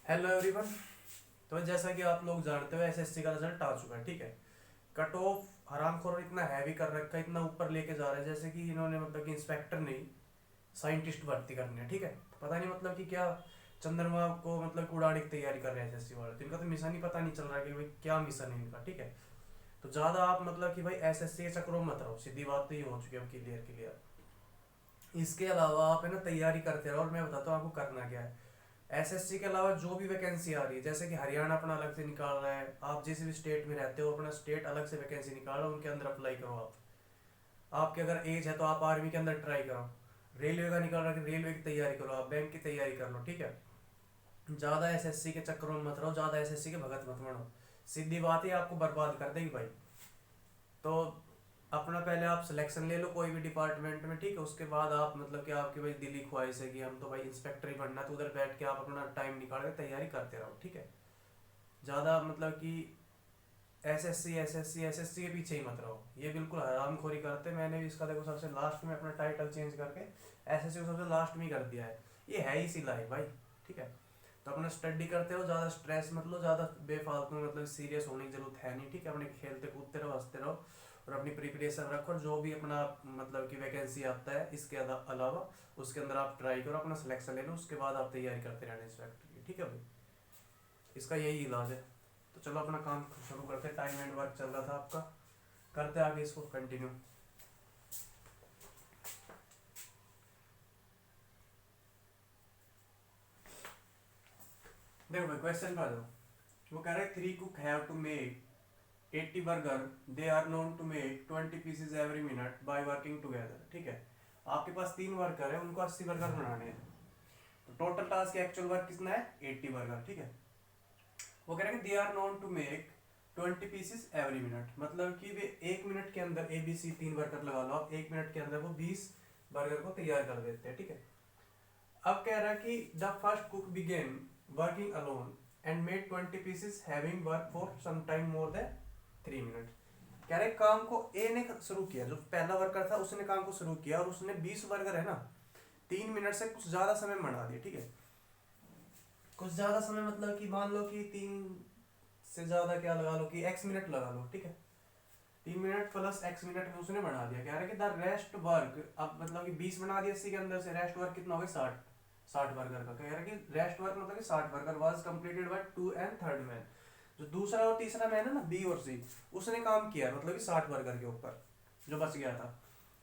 Hello everyone. तो जैसा कि आप लोग जानते हो एसएससी का रिजल्ट आ चुका है, ठीक है। कट ऑफ हरामखोर इतना हैवी कर रखा है, इतना ऊपर लेके जा रहा है जैसे कि इन्होंने मतलब कि इंस्पेक्टर नहीं साइंटिस्ट भर्ती करने हैं, ठीक है। पता नहीं मतलब कि क्या चंद्रमा को मतलब कि उड़ाने की तैयारी कर रहे हैं एसएससी वाले। तो इनका तो मिशन ही पता नहीं चल रहा है कि भाई क्या मिशन है इनका, ठीक है। तो ज्यादा आप मतलब कि भाई एसएससी के चक्करों में मत रहो, सीधी बात तो ये हो चुकी है अब क्लियर क्लियर। इसके अलावा आप है ना तैयारी करते रहो, और मैं बताता हूँ आपको करना क्या है। एसएससी के अलावा जो भी वैकेंसी आ रही है, जैसे कि हरियाणा अपना अलग से निकाल रहा है, आप जिस भी स्टेट में रहते हो अपना स्टेट अलग से वैकेंसी निकाल रहा है, उनके अंदर अप्लाई करो आप। आपके अगर एज है तो आप आर्मी के अंदर ट्राई करो। रेलवे का निकाल रहा है, रेलवे की तैयारी करो, आप बैंक की तैयारी कर लो, ठीक है। ज़्यादा एसएससी के चक्करों में मत रहो, ज़्यादा एसएससी के भगत मत बनो। सीधी बात है आपको बर्बाद कर देगी भाई। तो अपना पहले आप सिलेक्शन ले लो कोई भी डिपार्टमेंट में, ठीक है। उसके बाद आप मतलब कि आपकी भाई दिली ख्वाहिश है कि हम तो भाई इंस्पेक्टर ही बनना है, तो उधर बैठ के आप अपना टाइम निकाल के तैयारी करते रहो, ठीक है। ज़्यादा मतलब कि एसएससी एसएससी एसएससी के पीछे ही मत रहो, ये बिल्कुल हरामखोरी करते हैं। मैंने भी इसका देखो सबसे लास्ट में अपना टाइटल चेंज करके एसएससी को सबसे लास्ट में ही कर दिया है। ये है ही सिलाई भाई, ठीक है। तो अपना स्टडी करते हो, ज़्यादा स्ट्रेस मत लो, ज़्यादा बेफालतू मतलब सीरियस होने की जरूरत है नहीं, ठीक है। अपने खेलते कूदते रहो, हंसते रहो, और अपनी प्रिपरेशन रखो। और जो भी अपना मतलब कि वैकेंसी आता है इसके अलावा उसके अंदर आप ट्राई करो, अपना सिलेक्शन ले लो, उसके बाद आप तैयारी करते रहना इस फैक्ट्री की, ठीक है भाई। इसका यही इलाज है। तो चलो अपना काम शुरू करते, टाइम एंड वर्क चल रहा था आपका, करते आगे इसको कंटिन्यू। देखो भाई क्वेश्चन पे आ जाओ। वो कह रहे हैं 3 cook have to make 80 burger, they are known to make 20 pieces every minute by working together, ठीक है। आपके पास 3 वर्कर है, उनको 80 बर्गर बनाने हैं। तो टोटल टास्क एक्चुअल वर्क कितना है 80 बर्गर, ठीक है। वो कह रहे हैं they are known to make 20 pieces every minute, मतलब कि वे 1 मिनट के अंदर ABC 3 वर्कर लगा लो आप, 1 मिनट के अंदर वो 20 बर्गर को तैयार कर देते हैं, ठीक है। अब कह रहा है कि the first cook begin working alone and made 20 pieces having work for some time more than 3 minute. कह रहे काम को ए ने शुरू किया, जो पहला वर्कर था उसने काम को शुरू किया, और उसने 20 वर्कर है ना 3 मिनट से कुछ ज्यादा समय में बना दिया, ठीक है। कुछ ज्यादा समय मतलब कि मान लो कि 3 से ज्यादा क्या लगा लो कि एक्स मिनट लगा लो, ठीक है। 3 मिनट प्लस एक्स मिनट में उसने बना दिया। कह रहा है कि द रेस्ट वर्क, अब मतलब कि 20 बना दिया इसी के अंदर से, रेस्ट वर्क कितना हो गया 60। 60 वर्कर का कह रहा है कि रेस्ट वर्क मतलब कि 60 worker was completed by 2 and 3rd man. जो दूसरा और तीसरा मैन है ना बी और सी, उसने काम किया मतलब कि 60 वर्कर के ऊपर जो बच गया था।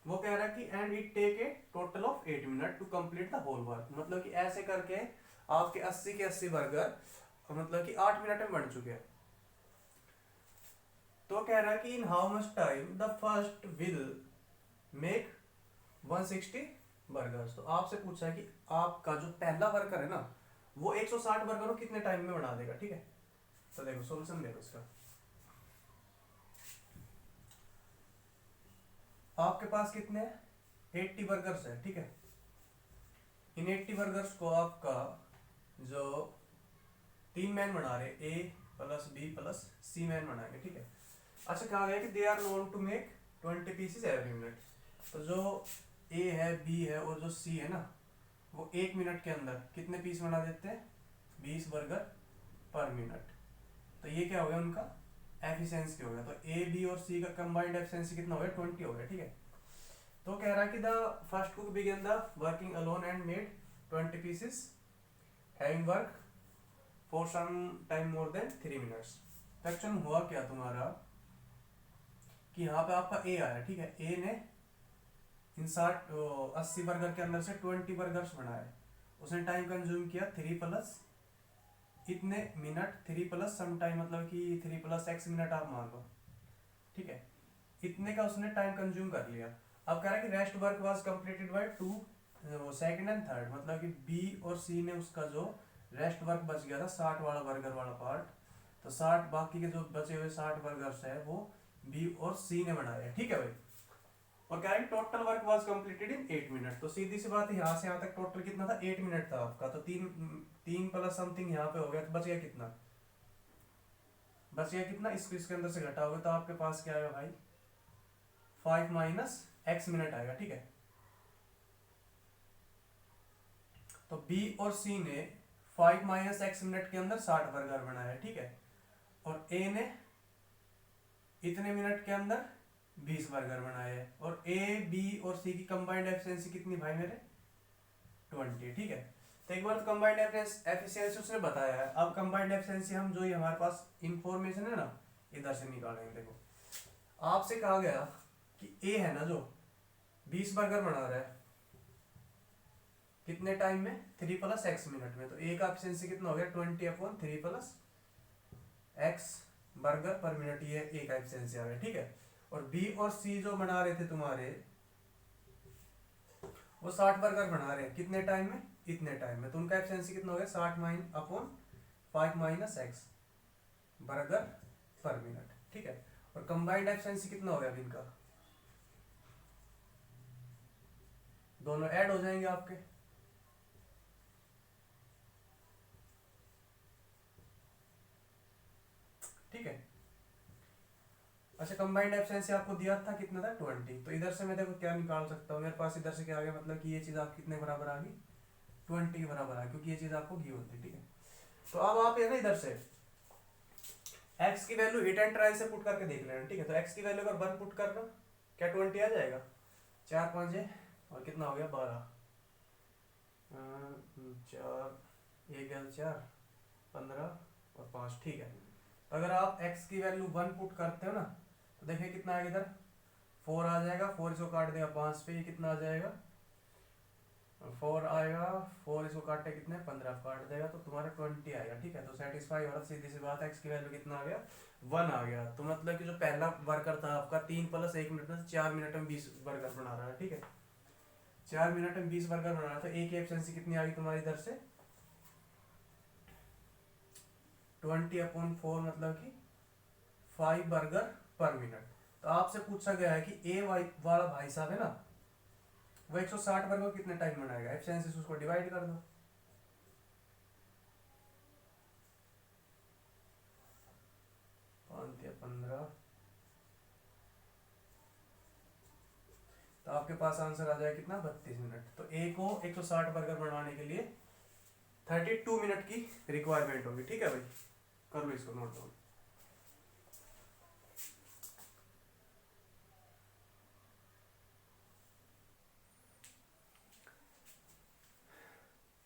वो कह रहा है कि and it take a total of 8 minute to complete the whole work, मतलब कि ऐसे करके आपके 80 के 80 बर्गर मतलब कि 8 मिनट में बन चुके हैं। तो कह रहा है कि in how much time the first will make 160 burgers. तो आपसे पूछा है कि आपका जो पहला वर्कर है ना वो 160 बर्गर को कितने टाइम में बना देगा, ठीक है। तो देखो सोल्यूशन देखो इसका। आपके पास कितने 80 बर्गर्स है, ठीक है। इन 80 बर्गर्स को आपका जो 3 मैन बना रहे A+B+C मैन बनाएंगे, ठीक है। अच्छा कहा गया कि they are known to make 20 pieces every minute. तो जो ए है बी है और जो सी है ना वो 1 मिनट के अंदर कितने पीस बना देते हैं 20 बर्गर पर मिनट। तो ये क्या हो गया उनका एफिशिएंसी हो गया। तो ए बी और सी का कंबाइंड एफिशिएंसी कितना हो गया 20 हो गया, ठीक है। तो कह रहा है कि the first cook begin the working alone and made 20 pieces having work for some time more than 3 minutes. तो एक्चुअली हुआ क्या तुम्हारा कि यहाँ पे आपका ए आया, ठीक है। ए ने इन 80 बर्गर के अंदर से 20 बर्गर्स बनाए। उसने टाइम कंज्यूम किया 3 प्लस इतने मिनट, 3 प्लस सम टाइम मतलब कि 3 प्लस एक्स मिनट आप मान लो, ठीक है। इतने का उसने टाइम कंज्यूम कर लिया। अब कह रहा है कि rest work was completed by 2 second and 3rd, मतलब कि बी और सी ने उसका जो रेस्ट वर्क बच गया था 60 वाला बर्गर वाला पार्ट, तो 60 बाकी के जो बचे हुए 60 बर्गर्स है वो बी और सी ने बनाए, ठीक है भाई। और कह रहा है total work was completed in 8 minute. तो सीधी सी बात है यहाँ से यहाँ तक टोटल कितना था 8 मिनट था आपका। तो तीन तीन प्लस समथिंग यहाँ पे हो गया, तो बच गया कितना, बच गया कितना इसको इसके अंदर से घटाओगे तो आपके पास क्या आएगा भाई 5 - x मिनट आएगा, ठीक है। तो बी और सी ने 5 माइनस एक्स मिनट के अंदर 60 बर्गर बनाया है, ठीक है। और ए ने इतने मिनट के अंदर 20 बर्गर बनाए हैं। और ए बी और सी की कंबाइंड एफिशिएंसी कितनी भाई मेरे, 20, ठीक है। तो एक बार तो कंबाइंड एफिशिएंसी उसने बताया है। अब कंबाइंड एफिशिएंसी हम जो ये हमारे पास इंफॉर्मेशन है ना, इधर से निकालेंगे। देखो आपसे कहा गया कि ए है ना जो 20 बर्गर बना रहा है कितने टाइम में, 3 प्लस एक्स मिनट में। तो ए का एफिशिएंसी कितना हो गया, 20/3 प्लस एक्स बर्गर पर मिनट, ये ए का एफिशिएंसी आ गया, ठीक है। और बी और सी जो बना रहे थे तुम्हारे, वो 60 बर्गर बना रहे हैं कितने टाइम में, इतने टाइम में। तो उनका एफिशिएंसी कितना हो गया, 60/5 माइनस एक्स बर्गर पर मिनट, ठीक है। और कंबाइंड एफिशिएंसी कितना हो गया अब इनका, दोनों ऐड हो जाएंगे आपके, ठीक है। अच्छा कंबाइंड एफिशिएंसी आपको दिया था कितना था, 20। तो इधर से मैं देखो क्या निकाल सकता हूँ, मेरे पास इधर से क्या आ गया, मतलब कि ये चीज आप कितने बराबर आ गई, 20 के बराबर आ गई, क्योंकि ये चीज आपको गिवन थी, ठीक है। तो अब आप ये ना इधर से x की वैल्यू हिट एंड ट्राई से पुट करके देख लेना, ठीक है। तो x की वैल्यू अगर 1 पुट करना, क्या 20 आ जाएगा, 4 5 और कितना हो गया 12, 4 1 4 15 और 5, ठीक है। तो अगर आप x की वैल्यू 1 पुट करते हो ना, तो देखिए कितना आएगा, इधर 4 आ जाएगा, 4 इसको काट देगा 5 पे, ये कितना आ जाएगा 4 आएगा, 4 इसको काटे कितने 15 काट देगा, तो तुम्हारा 20 आएगा, ठीक है। तो सेटिस्फाई हो रहा, सीधी सी बात है, x की वैल्यू कितना आ गया 1 आ गया। तो मतलब कि जो पहला वर्कर था आपका 3 प्लस 1 मिनट में 4 मिनट में 20 बर्गर बना रहा है, ठीक है। 4 मिनट में 20 बर्गर बना रहा था, एक एफिशिएंसी कितनी आ गई तुम्हारी इधर से 20/4, मतलब कि 5 बर्गर पर मिनट। तो आपसे पूछा गया है कि ए वाला भाई साहब है ना, वो 160 बर्गर कितने टाइम बनाएगा, एफिशिएंसी से उसको डिवाइड कर दो। 5 या 15, तो आपके पास आंसर आ जाएगा कितना 32 मिनट। तो ए को 160 बर्गर बनाने के लिए 32 मिनट की रिक्वायरमेंट होगी, ठीक है भाई, कर लो इसको नोट डाउन।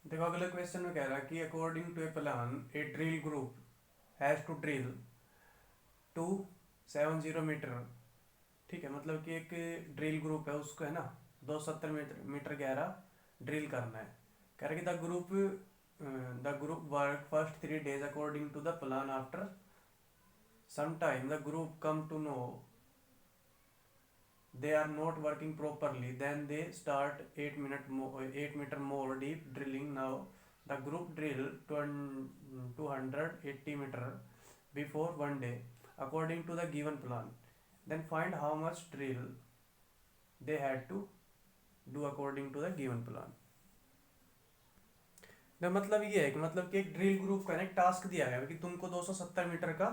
देखो अगले क्वेश्चन में कह रहा है कि according to a plan a drill group has to drill 270 meter, ठीक है। मतलब कि एक ड्रिल ग्रुप है, उसको है ना 270 मीटर गहरा ड्रिल करना है। कह रहा है कि the group work first 3 days according to the plan, after some time the group come to know they are not working properly, then they start 8 meter more deep drilling. Now the group drill 280 meter before one day according to the given plan, then find how much drill they had to do according to the given plan। तो मतलब ये है कि मतलब कि एक drill group का एक टास्क दिया गया कि तुमको 270 मीटर का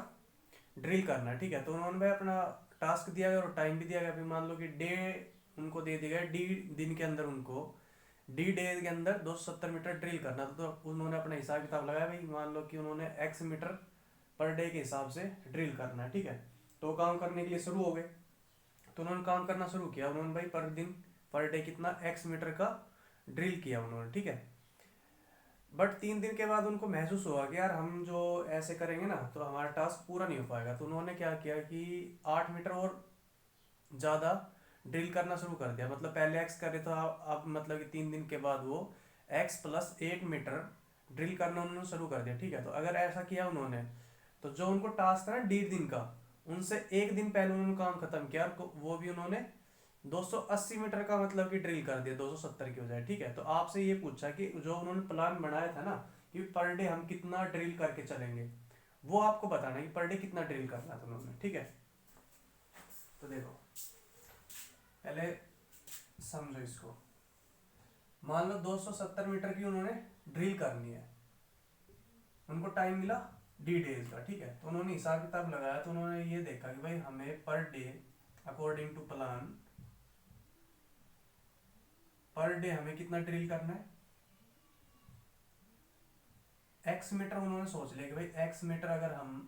ड्रिल करना है, ठीक है। तो उन्होंने भाई अपना टास्क दिया गया और टाइम भी दिया गया। अभी मान लो कि डे उनको दे दिया गया, डी दिन के अंदर उनको डी डे के अंदर 270 मीटर ड्रिल करना था। तो उन्होंने अपना हिसाब किताब लगाया भाई, मान लो कि उन्होंने एक्स मीटर पर डे के हिसाब से ड्रिल करना है, ठीक है। तो काम करने के लिए शुरू हो गए, तो उन्होंने काम करना शुरू किया। उन्होंने भाई पर दिन पर डे कितना एक्स मीटर का ड्रिल किया उन्होंने, ठीक है। बट 3 दिन के बाद उनको महसूस हुआ कि यार हम जो ऐसे करेंगे ना तो हमारा टास्क पूरा नहीं हो पाएगा। तो उन्होंने क्या किया कि 8 मीटर और ज़्यादा ड्रिल करना शुरू कर दिया। मतलब पहले एक्स कर रहे थे, अब मतलब कि 3 दिन के बाद वो एक्स प्लस 8 मीटर ड्रिल करना उन्होंने शुरू कर दिया, ठीक है। तो अगर ऐसा किया उन्होंने, तो जो उनको टास्क था ना 1.5 दिन का, उनसे 1 दिन पहले उन्होंने काम खत्म किया, वो भी उन्होंने 280 मीटर का मतलब कि ड्रिल कर दिया 270 की बजाय, ठीक है। तो आपसे ये पूछा कि जो उन्होंने प्लान बनाया था ना कि पर डे हम कितना ड्रिल करके चलेंगे, वो आपको बताना है कि पर डे कितना ड्रिल करना था उन्होंने, ठीक है। तो देखो पहले समझो इसको, मान लो 270 मीटर की उन्होंने ड्रिल करनी है, उनको टाइम मिला डी डेज का, ठीक है। तो उन्होंने हिसाब किताब लगाया, तो उन्होंने ये देखा कि भाई हमें per day according to plan per day हमें कितना ड्रिल करना है, एक्स मीटर उन्होंने सोच लिया कि भाई एक्स मीटर अगर हम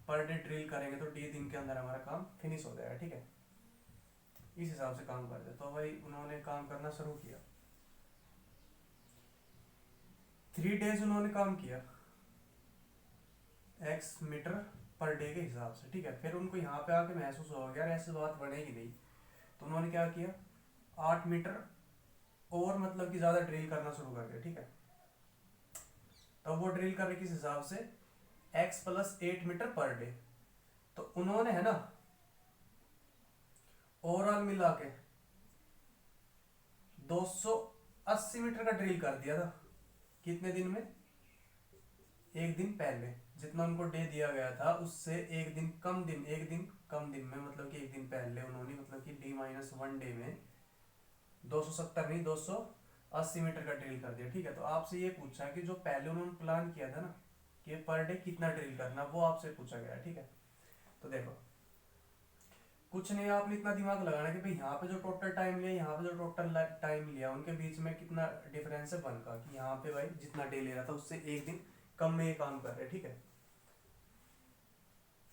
पर डे ड्रिल करेंगे तो डी दिन के अंदर हमारा काम फिनिश हो जाएगा, ठीक है। इस हिसाब से काम करते, तो भाई उन्होंने काम करना शुरू किया। 3 डेज उन्होंने काम किया एक्स मीटर पर डे के हिसाब से, ठीक है। फिर उनको यहाँ पे आके महसूस हो गया ऐसी बात बनेगी नहीं, तो उन्होंने क्या किया, 8 मीटर और मतलब कि ज़्यादा ड्रिल करना शुरू कर दिया, ठीक है। तब वो ड्रिल कर रहे किस हिसाब से, x plus 8 meter per day. तो उन्होंने है ना ओवरऑल मिला के 280 मीटर का ड्रिल कर दिया था। कितने दिन में, एक दिन पहले। जितना उनको डे दिया गया था उससे एक दिन कम दिन में, मतलब कि एक दिन पहले उन्होंने मतलब कि D-1 डे में 270 नहीं 280 मीटर का ड्रिल कर दिया, ठीक है। तो आपसे ये पूछा कि जो पहले उन्होंने प्लान किया था ना कि पर डे कितना ड्रिल करना, वो आपसे पूछा गया है, ठीक है। तो देखो कुछ नहीं, आपने इतना दिमाग लगाना कि भाई यहाँ पे जो टोटल टाइम लिया, यहाँ पे जो टोटल टाइम लिया, उनके बीच में कितना डिफरेंस है 1 का, कि यहाँ पे भाई जितना डे ले रहा था उससे एक दिन कम में ये काम कर रहे, ठीक है।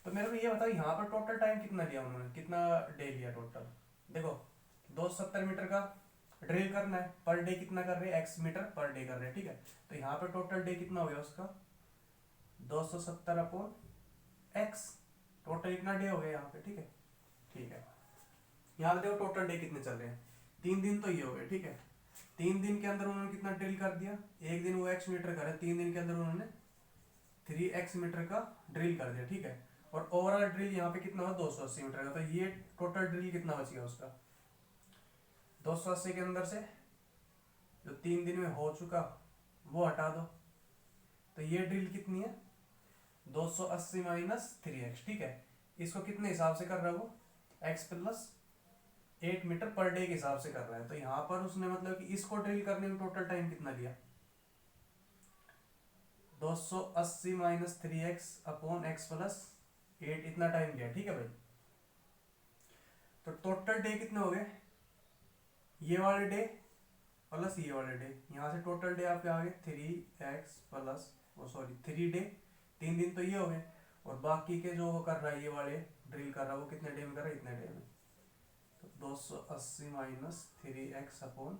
तो मेरे को ये बताओ यहाँ पर टोटल टाइम कितना लिया उन्होंने, कितना डे लिया टोटल। देखो 270 मीटर का ड्रिल करना है, पर डे कितना कर रहे हैं, x मीटर पर डे कर रहे हैं, ठीक है। तो यहाँ पे टोटल डे कितना हो गया उसका 270 अपॉन x, टोटल इतना डे हो गया यहाँ पे, ठीक है। ठीक है, यहाँ पे देखो टोटल डे कितने चल रहे हैं, 3 दिन तो ये हो गए, ठीक है। 3 दिन के अंदर उन्होंने कितना ड्रिल कर दिया, एक दिन वो x मीटर करे, 3 दिन के अंदर उन्होंने 3x मीटर का ड्रिल कर दिया, ठीक है। और ओवरऑल ड्रिल यहाँ पे कितना हुआ 280 मीटर का। तो ये टोटल ड्रिल कितना बच गया उसका, 280 के अंदर से जो 3 दिन में हो चुका वो हटा दो, तो ये ड्रिल कितनी है 280 माइनस 3x, ठीक है। इसको कितने हिसाब से कर रहा है वो, x plus 8 meter per day के हिसाब से कर रहा है। तो यहाँ पर उसने मतलब कि इसको ड्रिल करने में टोटल टाइम कितना लिया, 280 minus 3x upon x plus 8, इतना टाइम लिया, ठीक है भाई। तो टोटल डे कितने हो गए, ये वाले डे प्लस ये वाले डे, यहाँ से टोटल डे आपके आ गए 3x प्लस 3 डे, 3 दिन तो ये हो गए, और बाकी के जो वो कर रहा है ये वाले ड्रिल कर रहा है वो कितने डे में कर रहा है, इतने डे में। तो 280 minus 3x upon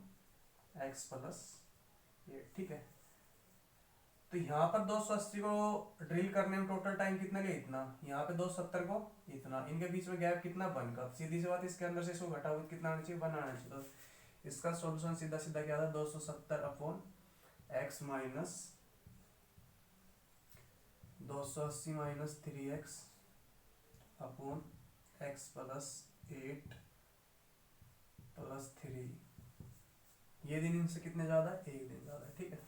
x plus 8, ठीक है। तो यहाँ पर 280 को ड्रिल करने में टोटल टाइम कितना लिया, इतना। यहाँ पे 270 को इतना, इनके बीच में गैप कितना 1 का। सीधी सी बात, इसके अंदर से इसको घटा हुआ कितना आना चाहिए 1 आना चाहिए। तो इसका सॉल्यूशन सीधा सीधा क्या था, 270 upon x minus 280 minus 3x upon x plus 8 plus 3। ये दिन इनसे कितने ज़्यादा है, एक दिन ज़्यादा है, ठीक है।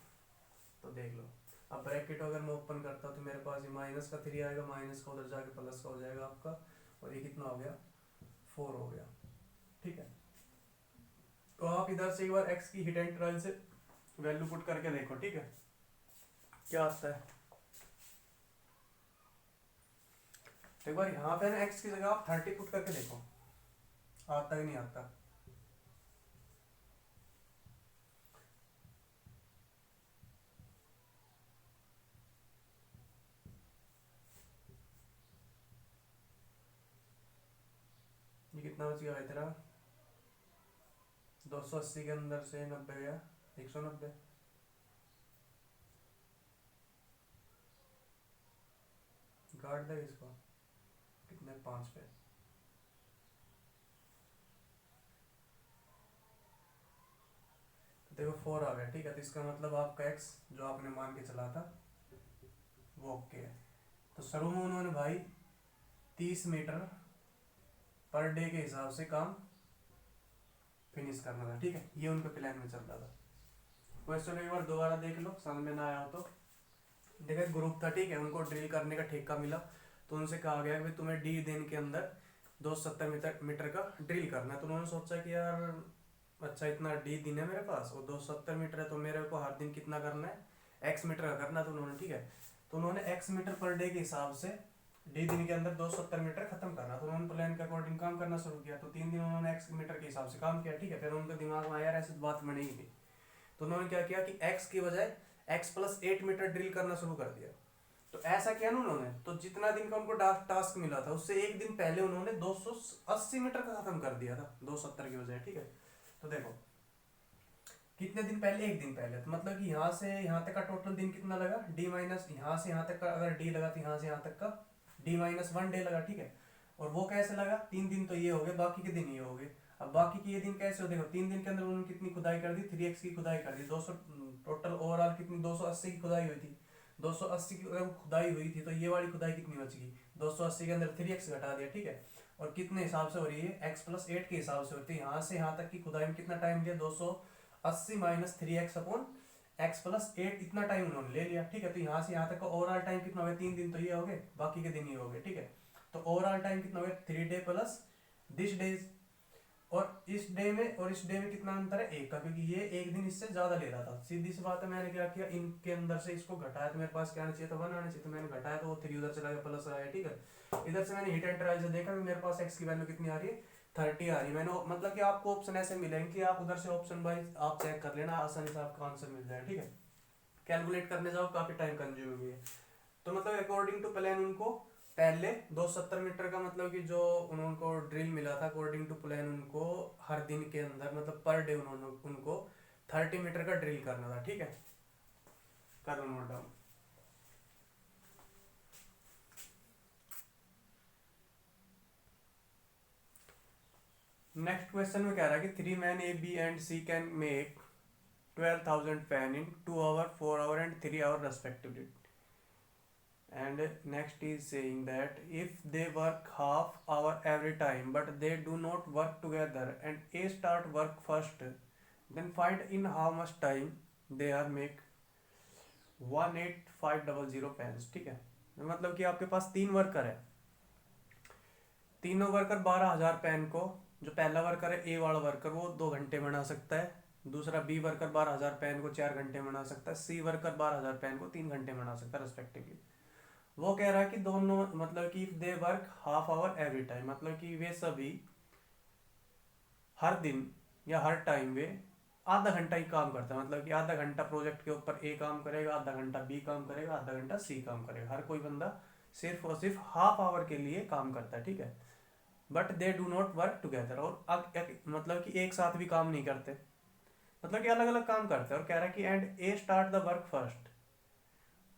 तो देख लो, अब ब्रैकेट अगर मैं ओपन करता हूँ तो मेरे पास ये माइनस का 3 आएगा, माइनस का उधर जाके प्लस का हो जाएगा आपका, और ये कितना हो गया 4 हो गया, ठीक है। तो आप इधर से एक बार x की हिट एंड ट्रायल से वैल्यू पुट करके देखो, ठीक है, क्या आता है। तो एक बार यहाँ पे ना x की जगह आप 30 पुट करके देखो, आता ही नहीं आता। ये कितना बच गया तेरा, 280 के अंदर से 90 गया 190। काट दे इसको, कितने 5 पे, तो देखो 4 आ गया, ठीक है। तो इसका मतलब आपका x जो आपने मान के चला था वो ओके है। तो शुरू में उन्होंने भाई 30 मीटर पर डे के हिसाब से काम फिनिश करना था, ठीक है। ये उनके प्लान में चल रहा था। क्वेश्चन एक बार दोबारा देख लो, समझ में ना आया हो तो। देखो ग्रुप था, ठीक है, उनको ड्रिल करने का ठेका मिला, तो उनसे कहा गया कि तुम्हें डी दिन के अंदर 270 मीटर का ड्रिल करना है। तो उन्होंने सोचा कि यार अच्छा इतना डी दिन है मेरे पास और 270 मीटर है, तो मेरे को हर दिन कितना करना है x मीटर का करना। तो उन्होंने, ठीक है, तो उन्होंने x मीटर पर डे के हिसाब से डी दिन के अंदर 270 मीटर खत्म करना। तो उन्होंने प्लान के अकॉर्डिंग काम करना शुरू किया। तो 3 दिन उन्होंने x मीटर के हिसाब से काम किया, ठीक है। फिर उनके दिमाग में आया यार ऐसे बात बनेगी नहीं, तो उन्होंने क्या किया कि x की बजाय x+8 मीटर ड्रिल करना शुरू कर दिया। तो ऐसा किया ना उन्होंने, तो जितना दिन का उनको टास्क मिला था उससे एक दिन पहले उन्होंने 280 मीटर का खत्म कर दिया था 270 की बजाय, ठीक है। तो देखो कितने दिन पहले, एक दिन पहले, तो मतलब कि यहाँ से यहाँ तक का टोटल दिन कितना लगा, डी माइनस यहाँ से यहाँ तक का अगर डी लगा तो यहाँ से यहाँ तक का d-1 डे लगा, ठीक है। और वो कैसे लगा, 3 दिन तो ये हो गए, बाकी के दिन ये हो गए। अब बाकी के ये दिन कैसे हो, देखो 3 दिन के अंदर उन्होंने कितनी खुदाई कर दी, 3x की खुदाई कर दी, 200 टोटल ओवरऑल कितनी 280 की खुदाई हुई थी। 280 की अगर खुदाई हुई थी तो ये वाली खुदाई कितनी बच गई, 280 के अंदर 3x घटा दिया, ठीक है। और कितने हिसाब से हो रही है, x+8 के हिसाब से होती है। यहाँ से यहाँ तक की खुदाई में कितना टाइम लिया, 280 माइनस 3x अपॉन x+8, इतना टाइम उन्होंने ले लिया, ठीक है। तो यहाँ से यहाँ तक का ओवरऑल टाइम कितना हो गया, 3 दिन तो ये हो गए, बाकी के दिन ये हो गए, ठीक है। तो ओवरऑल टाइम कितना हो गया, 3 डे प्लस दिस डेज। और इस डे में और इस डे में कितना अंतर है, एक का, क्योंकि ये एक दिन इससे ज्यादा ले रहा था। सीधी सी बात है, मैंने क्या किया, इनके अंदर से इसको घटाया, तो मेरे पास क्या आना चाहिए था, 1 आना चाहिए, तो मैंने घटाया तो वो 3 उधर चला गया, प्लस आया, ठीक है। इधर से मैंने हिट एंड ट्राई से देखा कि मेरे पास x की वैल्यू कितनी आ रही है, 30 आ रही है। मैंने मतलब कि आपको ऑप्शन ऐसे मिलेंगे कि आप उधर से ऑप्शन वाइज आप चेक कर लेना, आसानी से आपका आंसर मिल जाए, ठीक है। कैलकुलेट करने जाओ काफी टाइम कंज्यूमिंग है। तो मतलब अकॉर्डिंग टू प्लान उनको पहले 270 मीटर का मतलब कि जो उनको ड्रिल मिला था, अकॉर्डिंग टू प्लान उनको हर दिन के अंदर मतलब पर डे उन्होंने उनको 30 मीटर का ड्रिल करना था, ठीक है। कर लो नोट डाउन। नेक्स्ट क्वेश्चन में कह रहा है कि 3 man A B and C can make 12,000 pen in 2 hours, 4 hours and 3 hours respectively. And next is saying that if they work half hour every time but they do not work together and A start work first, then find in how much time they are make 18500 pens, ठीक है। मतलब कि आपके पास 3 worker है, तीनों worker 12,000 pen को, जो पहला वर्कर है ए वाला वर्कर वो 2 घंटे बना सकता है, दूसरा बी वर्कर 12,000 पेन को 4 घंटे बना सकता है, सी वर्कर 12,000 पेन को 3 घंटे बना सकता है रेस्पेक्टिवली। वो कह रहा है कि दोनों मतलब कि they work half hour every time, मतलब कि वे सभी हर दिन या हर टाइम वे आधा घंटा ही काम करता है, मतलब कि आधा घंटा प्रोजेक्ट के ऊपर ए काम करेगा, आधा घंटा बी काम करेगा, आधा घंटा सी काम करेगा। हर कोई बंदा सिर्फ और सिर्फ हाफ आवर के लिए काम करता है, ठीक है। But they do not work together, और अब मतलब कि एक साथ भी काम नहीं करते, मतलब कि अलग अलग काम करते हैं। और कह रहा है कि and A start the work first,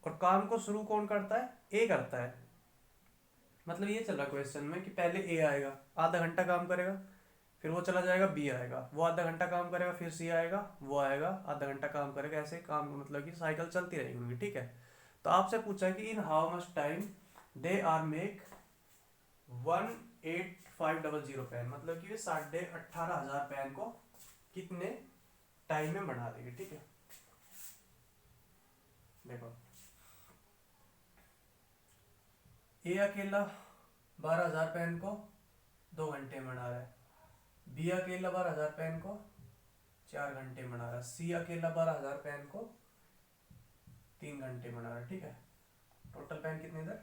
और काम को शुरू कौन करता है, ए करता है। मतलब ये चल रहा क्वेश्चन में कि पहले ए आएगा, आधा घंटा काम करेगा, फिर वो चला जाएगा, बी आएगा, वो आधा घंटा काम करेगा, फिर सी आएगा, वो आएगा, आधा घंटा काम करेगा, ऐसे काम मतलब कि साइकिल चलती रहेगी उनकी, ठीक है। तो आपसे पूछा कि in how much time they are make 18500 pen, मतलब कि 18,500 पेन को कितने टाइम में बना देगी, ठीक है। देखो ए अकेला 12,000 पेन को 2 घंटे में बना रहा है, बी अकेला 12,000 पेन को 4 घंटे में बना रहा है, सी अकेला 12,000 पेन को 3 घंटे में बना रहा है, ठीक है। टोटल पेन कितने इधर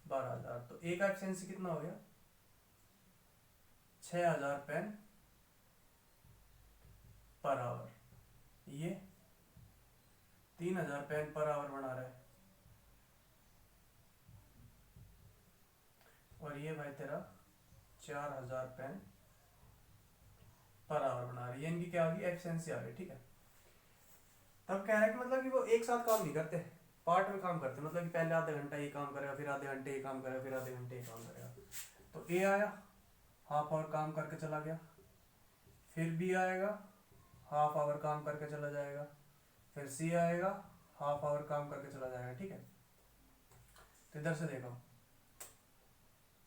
12,000, तो ए का एफिशिएंसी कितना हो गया 6,000 पेन पर आवर, ये 3,000 पेन पर आवर बना रहा है, और ये भाई तेरा 4,000 पेन पर आवर बना रही है। इनकी क्या होगी, एफिशिएंसी आ गई, ठीक है। तब कह रहा है कि मतलब कि वो एक साथ काम नहीं करते, पार्ट में काम करते, मतलब कि पहले आधे घंटा ये काम करेगा, फिर आधे घंटे ये काम करेगा, फिर आधे घंटे ये काम करेगा। तो ए आया, हाफ आवर काम करके चला गया, फिर बी आएगा, हाफ आवर काम करके चला जाएगा, फिर सी आएगा, हाफ आवर काम करके चला जाएगा, ठीक है। तो इधर से देखो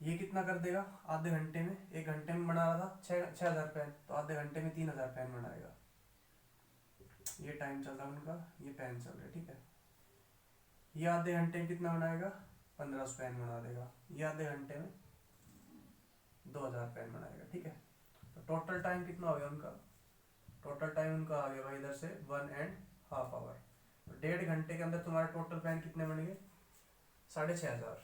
ये कितना कर देगा, आधे घंटे में, 1 घंटे में बना रहा था 6,000 पेन, तो आधे घंटे में 3,000 पेन बनाएगा। ये टाइम चल रहा है उनका, ये पेन चल रहा है, ठीक है। ये आधे घंटे में कितना बनाएगा, 1,500 पेन बना देगा, ये आधे घंटे में 2,000 पेन बनाएगा, ठीक है। तो टोटल टाइम कितना हो गया उनका, टोटल टाइम उनका आ गया भाई इधर से 1.5 आवर। तो 1.5 घंटे के अंदर तुम्हारे टोटल पेन कितने बन गए, 6,500।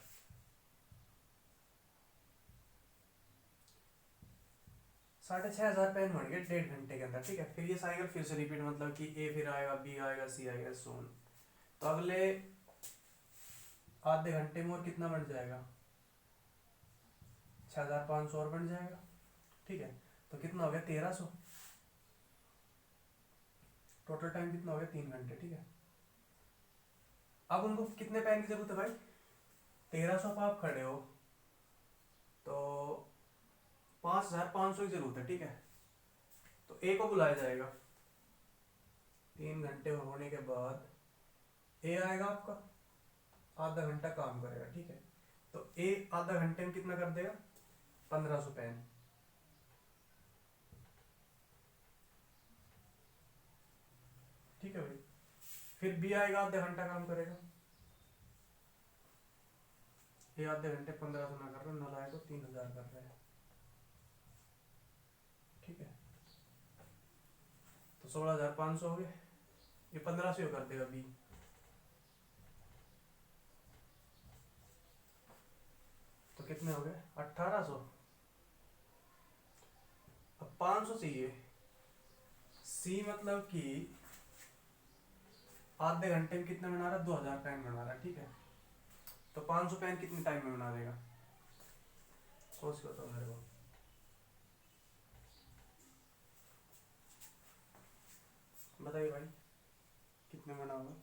6,500 पेन बन गए 1.5 घंटे के अंदर, ठीक है। फिर ये साइकिल फिर से रिपीट, मतलब कि ए फिर आएगा, बी आएगा, सी आएगा, सोन। तो अगले आधे घंटे में और कितना बन जाएगा, 6,500 और बन जाएगा, ठीक है। तो कितना हो गया, 1,300। टोटल टाइम कितना हो गया, 3 घंटे, ठीक है। अब उनको कितने पेन की जरूरत है भाई, 1,300 पे आप खड़े हो तो 5,500 की जरूरत है, ठीक है। तो ए को बुलाया जाएगा, 3 घंटे होने के बाद ए आएगा आपका, आधा घंटा काम करेगा, ठीक है। तो ए आधा घंटे में कितना कर देगा, 1,500 पेन, ठीक है भाई। फिर बी आएगा, आधा घंटा काम करेगा, ये आधे घंटे 1,500 ना कर रहे, ना लाए तो 3,000 कर रहे हैं, ठीक है। तो 16,500 हो गए, ये 1,500 कर देगा बी। तो कितने हो गए, 1,800। अब 500 चाहिए, सी मतलब कि आधे घंटे में कितने बना रहा है, 2,000 पेन बना रहा है, ठीक है। तो 500 पेन कितने टाइम में बना देगा, सोच के बताओ मेरे को। बताइए भाई, कितने बना होगा।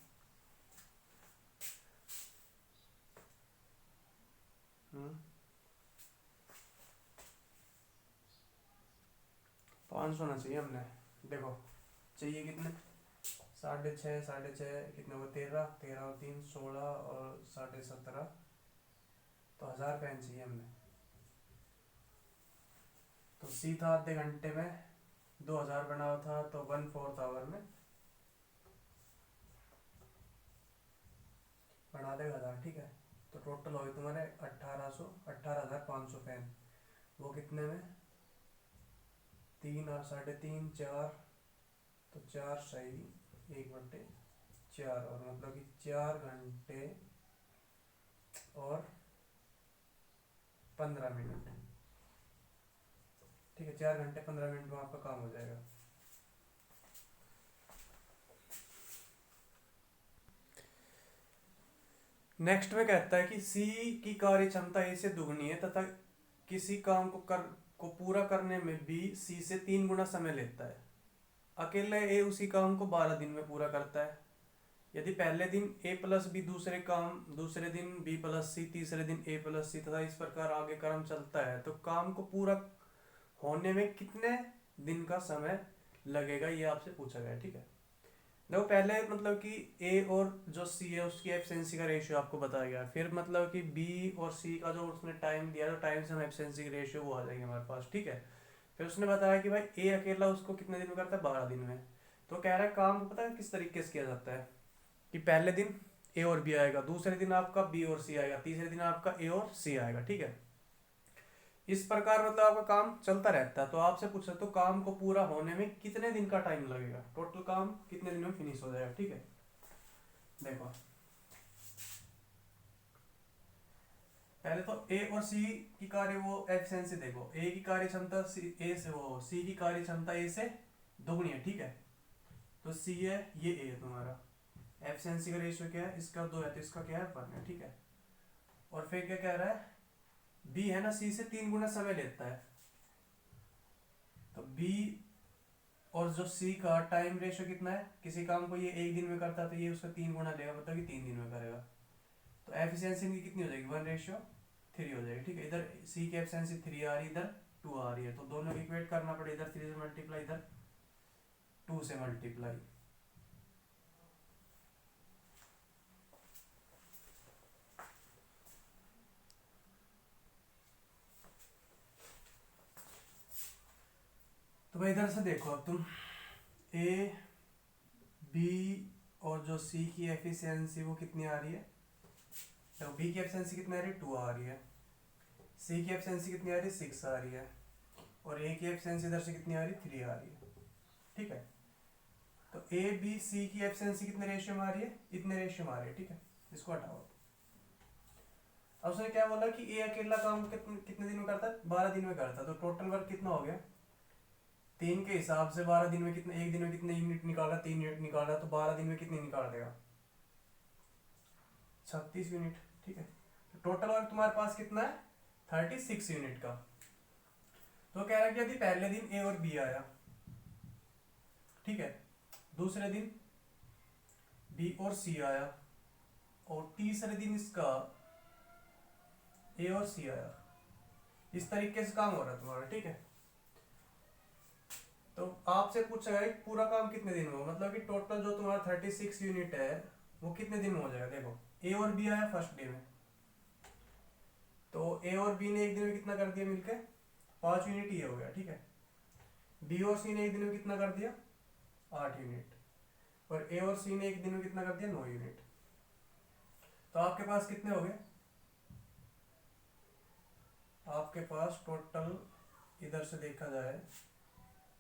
500 ना चाहिए हमने, देखो चाहिए कितने, 6.5, 6.5 कितने हो गए, 13, 13 और 3 16 और 17.5, तो 1,000 पेन चाहिए हमने। तो सी था आधे घंटे में 2,000 बना हुआ था, तो 1/4 आवर में बना देगा 1,000, ठीक है। तो टोटल हो गए तुम्हारे 18,500 पेन, वो कितने में, 3 और 3.5 4, तो 4 सही 1/4, और मतलब कि 4 घंटे और 15 मिनट, ठीक है। 4 घंटे 15 मिनट में आपका काम हो जाएगा। नेक्स्ट में कहता है कि सी की कार्य क्षमता ए से दुगनी है तथा किसी काम को पूरा करने में बी सी से 3 गुना समय लेता है। अकेले ए उसी काम को 12 दिन में पूरा करता है। यदि पहले दिन ए प्लस बी दूसरे दिन बी प्लस सी, तीसरे दिन ए प्लस सी तथा इस प्रकार आगे क्रम चलता है, तो काम को पूरा होने में कितने दिन का समय लगेगा, ये आपसे पूछा गया है, ठीक है। देखो पहले मतलब कि ए और जो सी है उसकी एफिशिएंसी का रेशियो आपको बताया गया, फिर मतलब कि बी और सी का जो उसने टाइम दिया, तो टाइम से हम एफिशिएंसी की रेशियो वो आ जाएगी हमारे पास, ठीक है। फिर उसने बताया कि भाई ए अकेला उसको कितने दिन में करता है, 12 दिन में। तो कह रहा है काम को पता है किस तरीके से किया जाता है, कि पहले दिन ए और बी आएगा, दूसरे दिन आपका बी और सी आएगा, तीसरे दिन आपका ए और सी आएगा, ठीक है। इस प्रकार मतलब आपका काम चलता रहता है। तो आपसे पूछ सकते हो काम को पूरा होने में कितने दिन का टाइम लगेगा, टोटल काम कितने दिन में फिनिश हो जाएगा, ठीक है। देखो पहले तो ए और सी की कार्य वो एफिशिएंसी देखो, ए की कार्य क्षमता ए से वो सी की कार्य क्षमता ए से दोगुनी है, ठीक है। तो सी है, ये ए है तुम्हारा, एफिशिएंसी का रेशियो क्या है, इसका 2 है तो इसका क्या है, 1 है, ठीक है। और फिर क्या कह रहा है, बी है ना सी से 3 गुना समय लेता है, तो बी और जो सी का टाइम रेशियो कितना है, किसी काम को ये 1 दिन में करता है तो ये उसका 3 गुना लेगा, मतलब कि 3 दिन में करेगा। तो एफिशिएंसी इनकी कितनी हो जाएगी, 1:3 हो जाएगी, ठीक है। इधर सी की एफिशिएंसी 3 आ रही है, इधर 2 आ रही है, तो दोनों को इक्वेट करना पड़ेगा, इधर 3 से मल्टीप्लाई, इधर 2 से मल्टीप्लाई। तो भाई इधर से देखो अब तुम, ए बी और जो सी की एफिशिएंसी वो कितनी आ रही है, तो बी की एफिशिएंसी कितनी आ रही है, 2 आ रही है, सी की एफिशिएंसी कितनी आ रही है, 6 आ रही है, और ए की एफिशिएंसी इधर से कितनी आ रही है, 3 आ रही है, ठीक है। तो ए बी सी की एफिशिएंसी कितने रेशियो में आ रही है, इतने रेशियो में आ रही है, ठीक है। इसको हटाओ। अब उसने क्या बोला कि ए अकेला काम कितने दिन में करता है, 12 दिन में करता है, तो टोटल वर्क कितना हो गया, 3 के हिसाब से 12 दिन में कितने, एक दिन में कितने यूनिट निकाला, 3 यूनिट निकाला, तो 12 दिन में कितने निकाल देगा, 36 यूनिट। ठीक है, तो टोटल वर्क तुम्हारे पास कितना है, 36 यूनिट का। तो कह रहा है कि यदि पहले दिन ए और बी आया, ठीक है, दूसरे दिन बी और सी आया, और तीसरे दिन इसका ए और सी आया, इस तरीके से काम हो रहा है तुम्हारा। ठीक है, तो आपसे पूछा है पूरा काम कितने दिन में हो, मतलब कि टोटल जो तुम्हारा 36 यूनिट है वो कितने दिन में हो जाएगा। देखो ए और बी आया फर्स्ट डे में, तो ए और बी ने एक दिन में कितना कर दिया मिलके, 5 यूनिट ये हो गया। ठीक है, बी और सी ने एक दिन में कितना कर दिया, 8 यूनिट, और ए और सी ने एक दिन में कितना कर दिया, 9 यूनिट। तो आपके पास कितने हो गए, आपके पास टोटल इधर से देखा जाए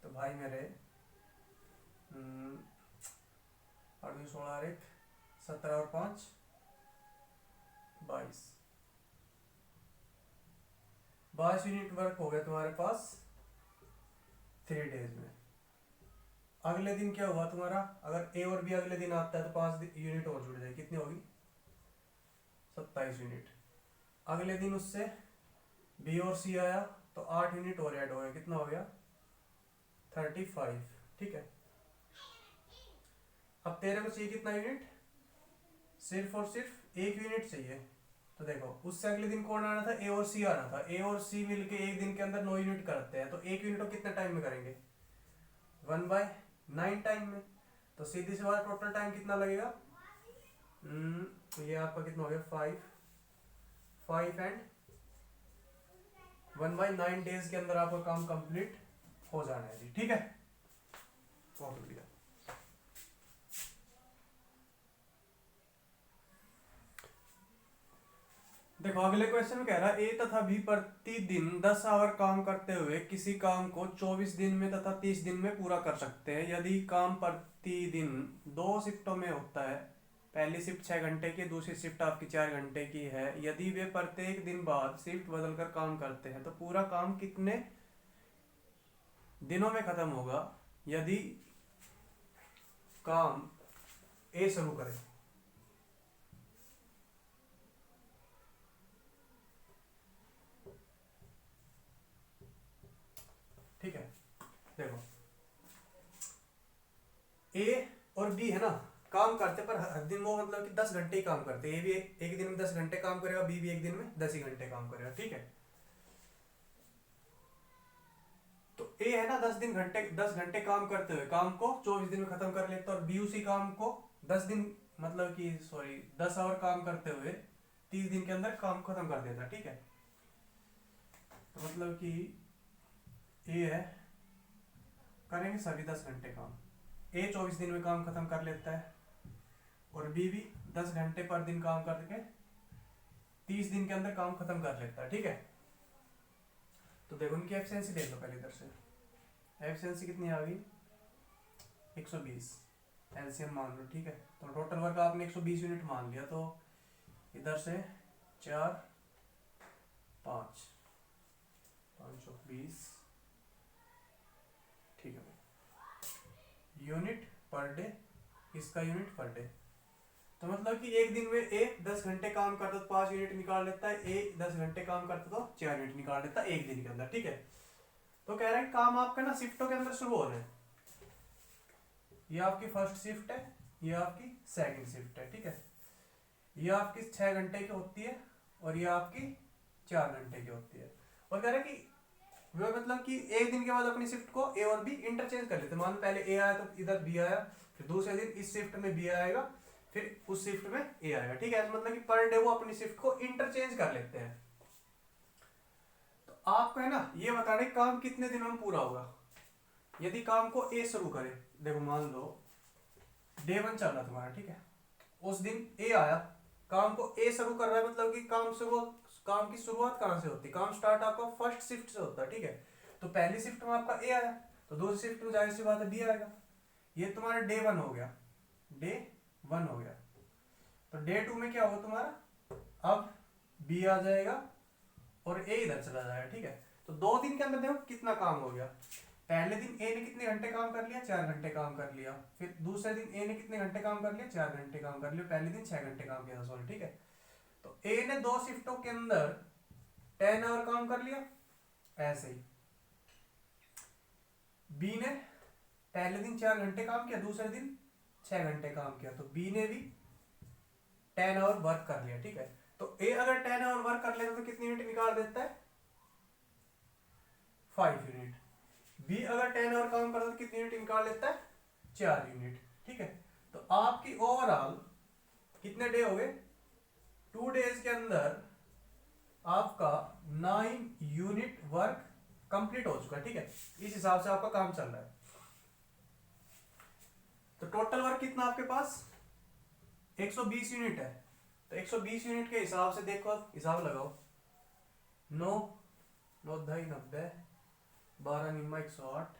तो भाई मेरे 8 16 एक 17 और 5 22 यूनिट वर्क हो गया तुम्हारे पास 3 डेज में। अगले दिन क्या हुआ तुम्हारा, अगर ए और बी अगले दिन आता है तो 5 यूनिट और जुड़ जाए, कितनी होगी, 27 यूनिट। अगले दिन उससे बी और सी आया तो 8 यूनिट और ऐड हो गया, कितना हो गया, 35। ठीक है, अब तेरे को चाहिए कितना यूनिट, सिर्फ और सिर्फ 1 यूनिट चाहिए। तो देखो उससे अगले दिन कौन आना था, ए और सी आना था, ए और सी मिलके एक दिन के अंदर 9 यूनिट करते हैं, तो 1 यूनिट को कितने टाइम में करेंगे, 1/9 टाइम में। तो सीधी सी बात, टोटल टाइम कितना लगेगा, तो ये आपका कितना हो गया, 5 एंड 1/9 डेज के अंदर आपका काम कंप्लीट हो जाना है जी। ठीक है, बहुत बढ़िया। देखो अगले क्वेश्चन में कह रहा है ए तथा बी प्रतिदिन 10 आवर काम करते हुए किसी काम को 24 दिन में तथा 30 दिन में पूरा कर सकते हैं। यदि काम प्रतिदिन 2 शिफ्टों में होता है, पहली शिफ्ट 6 घंटे की, दूसरी शिफ्ट आपकी 4 घंटे की है, यदि वे प्रत्येक दिन बाद शिफ्ट बदलकर काम करते हैं तो पूरा काम कितने दिनों में खत्म होगा। यदि काम ए शुरू करें, ठीक है, देखो ए और बी है ना, काम करते पर हर दिन वो मतलब कि 10 घंटे ही काम करते हैं। ए भी एक दिन में 10 घंटे काम करेगा, बी भी एक दिन में 10 ही घंटे काम करेगा। ठीक है, तो ए है ना 10 घंटे काम करते हुए काम को 24 दिन में खत्म कर लेता, और बी उसी काम को 10 दिन मतलब कि 10 आवर काम करते हुए 30 दिन के अंदर काम खत्म कर देता। ठीक है, तो मतलब कि ए है करेंगे सभी 10 घंटे काम, ए 24 दिन में काम खत्म कर लेता है, और बी भी 10 घंटे पर दिन काम करके 30 दिन के अंदर काम खत्म कर लेता है। ठीक है, तो देखो उनकी एफिशिएंसी देख लो पहले इधर से, एफिशिएंसी कितनी आ गई, 120 एलसीएम मान लो। ठीक है, तो टोटल वर्क आपने 120 यूनिट मान लिया, तो इधर से 4 5 520, ठीक है, यूनिट पर डे, इसका यूनिट पर डे। तो मतलब कि एक दिन में ए 10 घंटे काम करता तो 5 यूनिट निकाल लेता है, ए 10 घंटे काम करता तो 4 यूनिट निकाल लेता है एक दिन के अंदर। ठीक है, तो कह रहा है काम आपका ना शिफ्टों के अंदर शुरू हो रहे हैं, ये आपकी फर्स्ट शिफ्ट है, ये आपकी सेकंड शिफ्ट है। ठीक है, ये आपकी 6 घंटे की होती है, और ये आपकी 4 घंटे की होती है। और कह रहा है कि वो मतलब कि एक दिन के बाद अपनी शिफ्ट को ए और बी इंटरचेंज कर लेते हैं। मान लो पहले ए आया तो इधर बी आया, फिर दूसरे दिन इस शिफ्ट में बी आएगा, फिर उस शिफ्ट में ए आएगा। ठीक है, मतलब कि पर डे वो अपनी शिफ्ट को इंटरचेंज कर लेते हैं। तो आपको है ना ये बताना है काम कितने दिनों में पूरा होगा। यदि काम को ए शुरू करे, देखो मान लो डे 1 चल रहा तुम्हारा, ठीक है, उस दिन ए आया, काम को ए शुरू कर रहा है, मतलब कि काम की शुरुआत कहां से होती है, काम स्टार्ट आपका फर्स्ट शिफ्ट से होता है। ठीक है, तो पहली शिफ्ट में आपका ए आया, तो दूसरी शिफ्ट में जाहिर सी बात है बी आएगा। ये तुम्हारा डे 1 हो गया, डे 1 हो गया। तो डे 2 में क्या होगा तुम्हारा, अब बी आ जाएगा और ए इधर चला जाएगा। ठीक है, तो 2 दिन के अंदर देखो कितना काम हो गया, पहले दिन ए ने कितने घंटे काम कर लिया, 4 घंटे काम कर लिया। फिर दूसरे दिन ए ने कितने घंटे काम कर लिया, 4 घंटे काम कर लिया। पहले दिन 6 घंटे काम किया, सॉरी, ठीक है। तो ए ने 2 शिफ्टों के अंदर 10 आवर काम कर लिया, ऐसे ही बी ने पहले दिन 4 घंटे काम किया, दूसरे दिन 6 घंटे काम किया, तो बी ने भी 10 आवर वर्क कर लिया, ठीक है। तो ए अगर 10 आवर वर्क कर लेता तो कितनी यूनिट निकाल देता है, 5 यूनिट। बी अगर 10 आवर काम करता तो कितनी यूनिट निकाल लेता है, 4 यूनिट, ठीक है। तो आपकी ओवरऑल कितने डे हो गए, 2 डेज के अंदर आपका 9 यूनिट वर्क कंप्लीट हो चुका है, ठीक है। इस हिसाब से आपका काम चल रहा है। तो टोटल वर्क कितना आपके पास 120 यूनिट है। तो 120 यूनिट के हिसाब से देखो, हिसाब लगाओ, 9 9 ढाई 90, 12 निम्मा 108,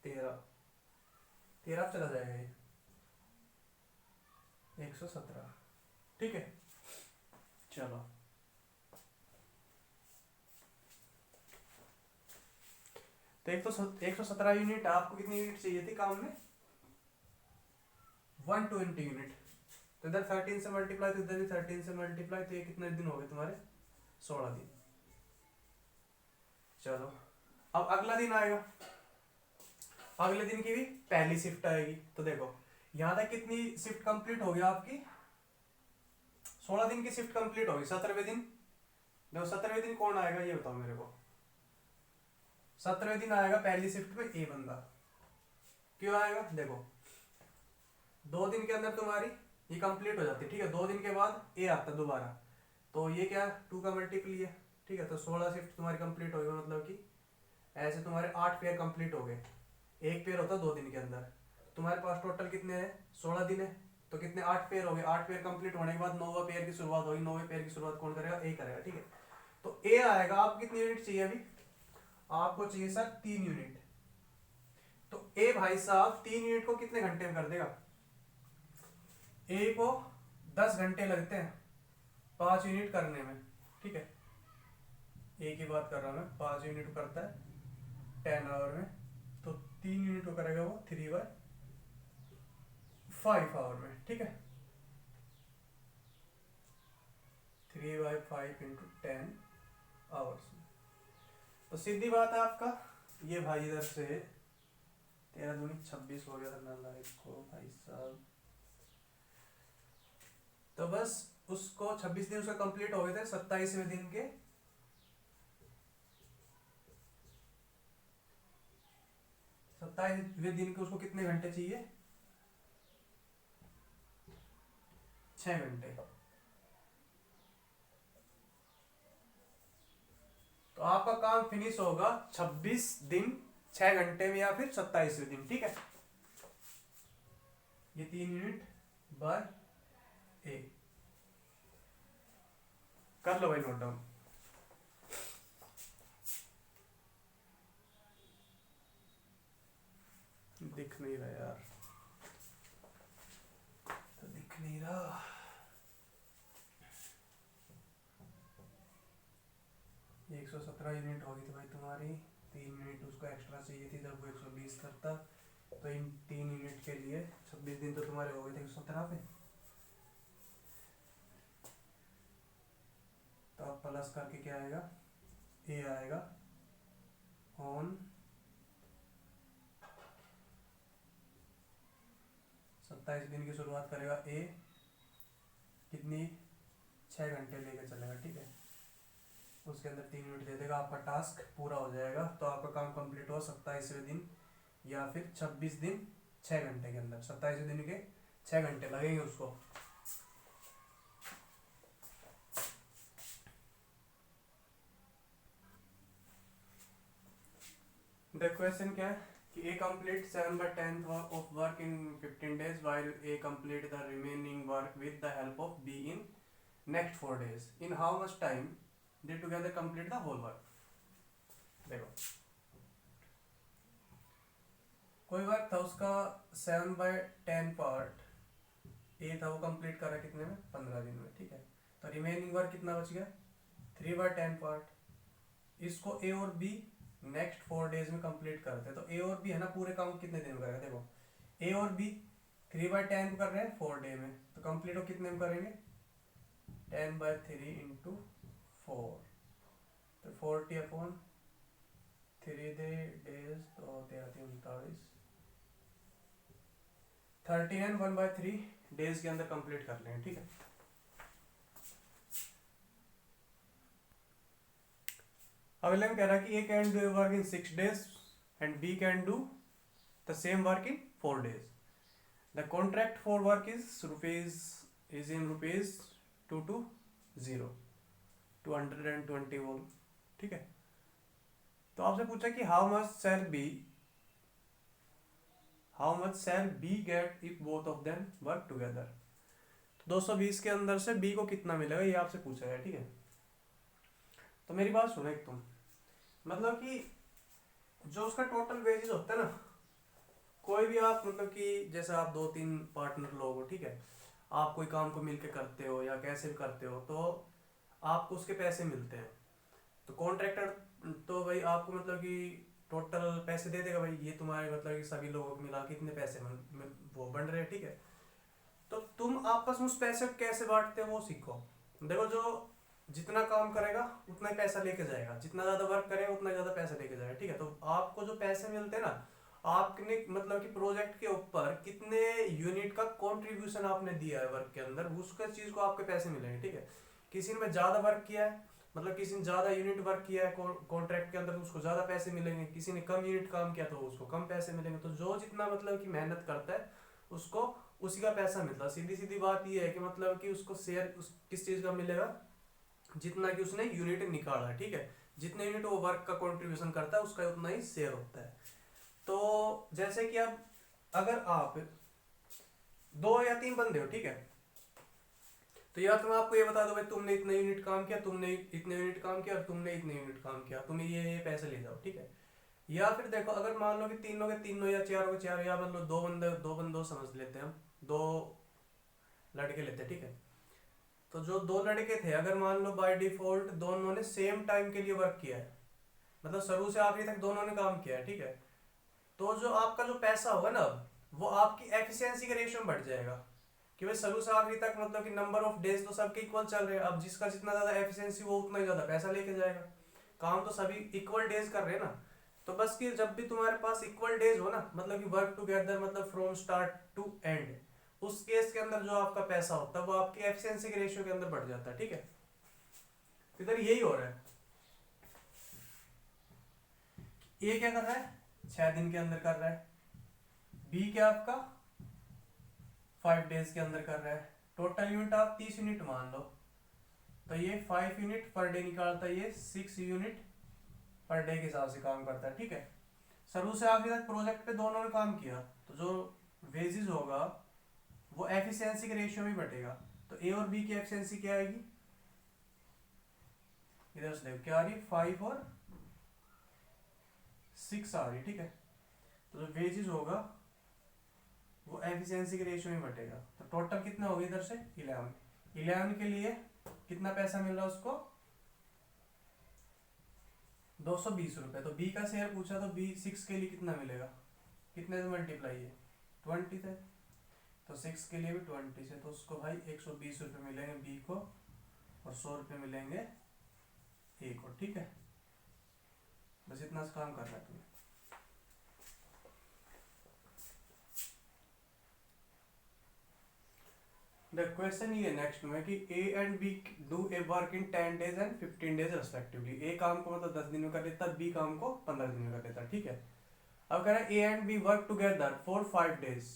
13 13 चला जाएगा ये 117, ठीक है। चलो तो 117 यूनिट, आपको कितनी यूनिट चाहिए थी काम में, 120 यूनिट। तो इधर 13 से मल्टीप्लाई, तो इधर भी 13 से मल्टीप्लाई, तो ये कितने दिन हो गए तुम्हारे, 16 दिन। चलो अब अगला दिन आएगा, अगले दिन की भी पहली शिफ्ट आएगी। तो देखो यहां तक कितनी शिफ्ट कंप्लीट हो गया आपकी, 16 दिन की शिफ्ट कंप्लीट होगी। 17वें दिन देखो, 17वें दिन कौन आएगा ये बताओ मेरे को। 17वें दिन आएगा पहली शिफ्ट में ए बंदा। क्यों आएगा, देखो 2 दिन के अंदर तुम्हारी ये कंप्लीट हो जाती है, ठीक है। 2 दिन के बाद ए आता दोबारा, तो ये क्या 2 का मल्टीपल है, ठीक है। तो 16 शिफ्ट तुम्हारी कंप्लीट हो गई, मतलब कि ऐसे तुम्हारे 8 पेयर कंप्लीट हो गए। एक पेयर होता है 2 दिन के अंदर। तुम्हारे पास टोटल कितने हैं, 16 दिन है, तो कितने 8 पेयर हो गए। 8 पेयर कंप्लीट होने के बाद 9वां पेयर की शुरुआत होगी। 9वें पेयर की शुरुआत कौन करेगा, ए करेगा, ठीक है। तो ए आएगा, आप कितनी यूनिट चाहिए अभी, आपको चाहिए सर 3 यूनिट। तो ए भाई साहब 3 यूनिट को कितने घंटे में कर देगा, ए को 10 घंटे लगते हैं 5 यूनिट करने में, ठीक है। ए की बात कर रहा हूं मैं, 5 यूनिट करता है 10 आवर में, तो 3 यूनिट को करेगा वो 3/5 आवर में, ठीक है। 3/5 इंटू 10 आवर्स में। तो सीधी बात है आपका, ये भाई इधर से 13 दूनी 26 हो गया था नालायक को भाई साहब। तो बस उसको 26 दिन उसका कंप्लीट हो गए थे। 27वें दिन के 27वें दिन के उसको कितने घंटे चाहिए, 6 घंटे। तो आपका काम फिनिश होगा 26 दिन 6 घंटे में, या फिर 27वें दिन, ठीक है। ये 3 यूनिट बाय ए, कर लो भाई नोट डाउन। दिख नहीं रहा यार, तो दिख नहीं रहा। ये 117 यूनिट होगी थी भाई तुम्हारी, 3 यूनिट उसको एक्स्ट्रा चाहिए थी जब वो 120 करता। तो इन 3 यूनिट के लिए 26 दिन तो तुम्हारे हो गए थे 117 पे। तो अब प्लस करके क्या आएगा, ए आएगा ऑन 27 दिन की शुरुआत करेगा ए, कितनी 6 घंटे लेके चलेगा, ठीक है। उसके अंदर 3 यूनिट दे देगा, आपका टास्क पूरा हो जाएगा। तो आपका काम कंप्लीट हो 27वें दिन या फिर 26 दिन 6 घंटे के अंदर। 27वें दिन के 6 घंटे लगेंगे उसको। द क्वेश्चन क्या है कि A complete 7/10 of work in 15 days while A complete the remaining work with the help of B in next 4 days। In how much time they together complete the whole work. देखो कोई work था उसका 7/10 part, ए था वो complete करा कितने में, 15 दिन में, ठीक है। तो रिमेनिंग वर्क कितना बच गया, 3/10 पार्ट, इसको ए और बी नेक्स्ट 4 डेज में कंप्लीट करते हैं। तो ए और बी है ना पूरे काम कितने दिन में करेगा, देखो ए और बी 3/10 कर रहे हैं 4 डे में, तो कंप्लीट वो कितने में करेंगे 10/3 इंटू 4, तो 40/3 तो 13 30 एंड 1/3 डेज के अंदर कंप्लीट कर लेंगे, ठीक है। अगले में कह रहा है कि A can do work in 6 days and B can do the same work in 4 days। The contract for work is in rupees 220 220 ठीक है। तो आपसे पूछा कि how much shall B get if both of them work together. 220 के अंदर से B को कितना मिलेगा ये आपसे पूछा है, ठीक है। तो मेरी बात सुनो एक तुम, मतलब कि जो उसका टोटल वेजेस होता है ना, कोई भी आप मतलब कि जैसे आप 2-3 पार्टनर लोग हो, ठीक है, आप कोई काम को मिलके करते हो या कैसे भी करते हो, तो आपको उसके पैसे मिलते हैं। तो कॉन्ट्रैक्टर तो भाई आपको मतलब कि टोटल पैसे दे देगा, भाई ये तुम्हारे मतलब कि सभी लोगों को मिला के इतने पैसे वो बन रहे हैं, ठीक है। तो तुम आपस में उस पैसे को कैसे बांटते हो वो सीखो। देखो जो जितना काम करेगा उतना ही पैसा लेके जाएगा, जितना ज्यादा वर्क करेगा उतना ज्यादा पैसा लेके जाएगा, ठीक है। तो आपको जो पैसे मिलते हैं ना, आपने मतलब कि प्रोजेक्ट के ऊपर कितने यूनिट का कंट्रीब्यूशन आपने दिया है वर्क के अंदर, उसके चीज को आपके पैसे मिलेंगे, ठीक है। किसी ने ज्यादा वर्क किया है, मतलब किसी ने ज्यादा यूनिट वर्क किया है कॉन्ट्रैक्ट के अंदर, तो उसको ज्यादा पैसे मिलेंगे। किसी ने कम यूनिट काम किया तो उसको कम पैसे मिलेंगे। तो जो जितना मतलब कि मेहनत करता है उसको उसी का पैसा मिलता है। सीधी सीधी बात ये है कि मतलब कि उसको शेयर किस चीज का मिलेगा, जितना कि उसने यूनिट निकाला, ठीक है। जितने यूनिट वो वर्क का कंट्रीब्यूशन करता है उसका उतना ही शेयर होता है। तो जैसे कि अब अगर आप 2 या 3 बंदे हो, ठीक है, तो या तो मैं आपको ये बता दो भाई तुमने इतने यूनिट काम किया, तुमने इतने यूनिट काम किया और तुमने इतने यूनिट काम किया, तुम्हें ये पैसे ले जाओ, ठीक है। या फिर देखो अगर मान लो कि तीनों के तीनों या चारों के चार, या मान लो 2 बंदे समझ लेते हैं हम, 2 लड़के लेते हैं, ठीक है। तो जो 2 लड़के थे, अगर मान लो बाय डिफॉल्ट दोनों ने सेम टाइम के लिए वर्क किया है, मतलब शुरू से आखिरी तक दोनों ने काम किया है, ठीक है। तो जो आपका जो पैसा होगा ना, वो आपकी एफिशिएंसी के रेशियो में बढ़ जाएगा कि भाई शुरू से आखिरी तक मतलब कि नंबर ऑफ डेज तो सबके इक्वल चल रहे हैं। अब जिसका जितना ज्यादा एफिशिएंसी वो उतना ही ज्यादा पैसा लेके जाएगा। काम तो सभी इक्वल डेज कर रहे हैं ना। तो बस कि जब भी तुम्हारे पास इक्वल डेज हो ना, मतलब कि वर्क टुगेदर मतलब फ्रॉम स्टार्ट टू एंड, उस केस के अंदर जो आपका पैसा होता है वो आपकी एफिशिएंसी के रेशियो के अंदर बढ़ जाता है, ठीक है। इधर यही हो रहा है। ए क्या कर रहा है 6 दिन के अंदर कर रहा है, बी क्या आपका 5 डेज के अंदर कर रहा है। टोटल यूनिट आप 30 यूनिट मान लो, तो ये 5 यूनिट पर डे निकालता है, ये 6 यूनिट पर डे के हिसाब से काम करता है, ठीक है। शुरू से आगे तक प्रोजेक्ट पे दोनों ने काम किया, तो जो वेजेस होगा वो एफिशिएंसी के रेशियो में बटेगा। तो ए और बी की एफिशिएंसी क्या आएगी, इधर से देखो क्या आ रही है 5 और 6 आ रही है, ठीक है। तो जो वेजेस होगा वो एफिशिएंसी के रेशियो में बटेगा। तो टोटल कितना होगा इधर से 11 के लिए कितना पैसा मिल रहा है उसको 220 रुपए। तो बी का शेयर पूछा, तो बी 6 के लिए कितना मिलेगा, कितने से मल्टीप्लाई है 20 से, तो 6 के लिए भी 20 से, तो उसको भाई 120 रुपये मिलेंगे बी को और 100 रुपये मिलेंगे ए को, ठीक है। बस इतना से काम करना है तुम्हें। द क्वेश्चन ये नेक्स्ट में कि A and B do a work in 10 days and 15 days respectively. A काम को मतलब 10 दिन में कर देता है, बी काम को 15 दिन में कर देता है, ठीक है। अब कह रहा है A and B work together for 5 days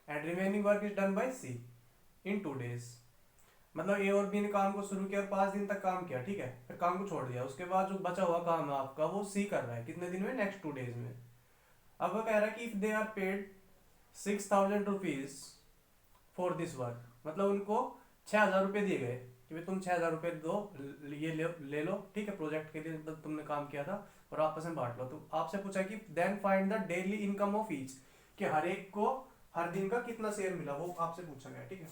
and remaining work is done by C in 2 days। मतलब ए और बी ने काम को शुरू किया और 5 दिन तक काम किया, ठीक है, फिर काम को छोड़ दिया। उसके बाद जो बचा हुआ काम है आपका वो सी कर रहा है, कितने दिन में, नेक्स्ट 2 days में। अब वो कह रहा है कि if they are paid 6000 rupees for this work, मतलब उनको 6000 रुपये दिए गए कि भाई तुम 6000 रुपये दो, ये ले लो, ठीक है, प्रोजेक्ट के लिए मतलब तुमने काम किया था और आपस में बांट लो। तो आपसे पूछा कि then find the daily income of each, कि हर एक को हर दिन का कितना शेयर मिला, वो आपसे पूछा गया, ठीक है।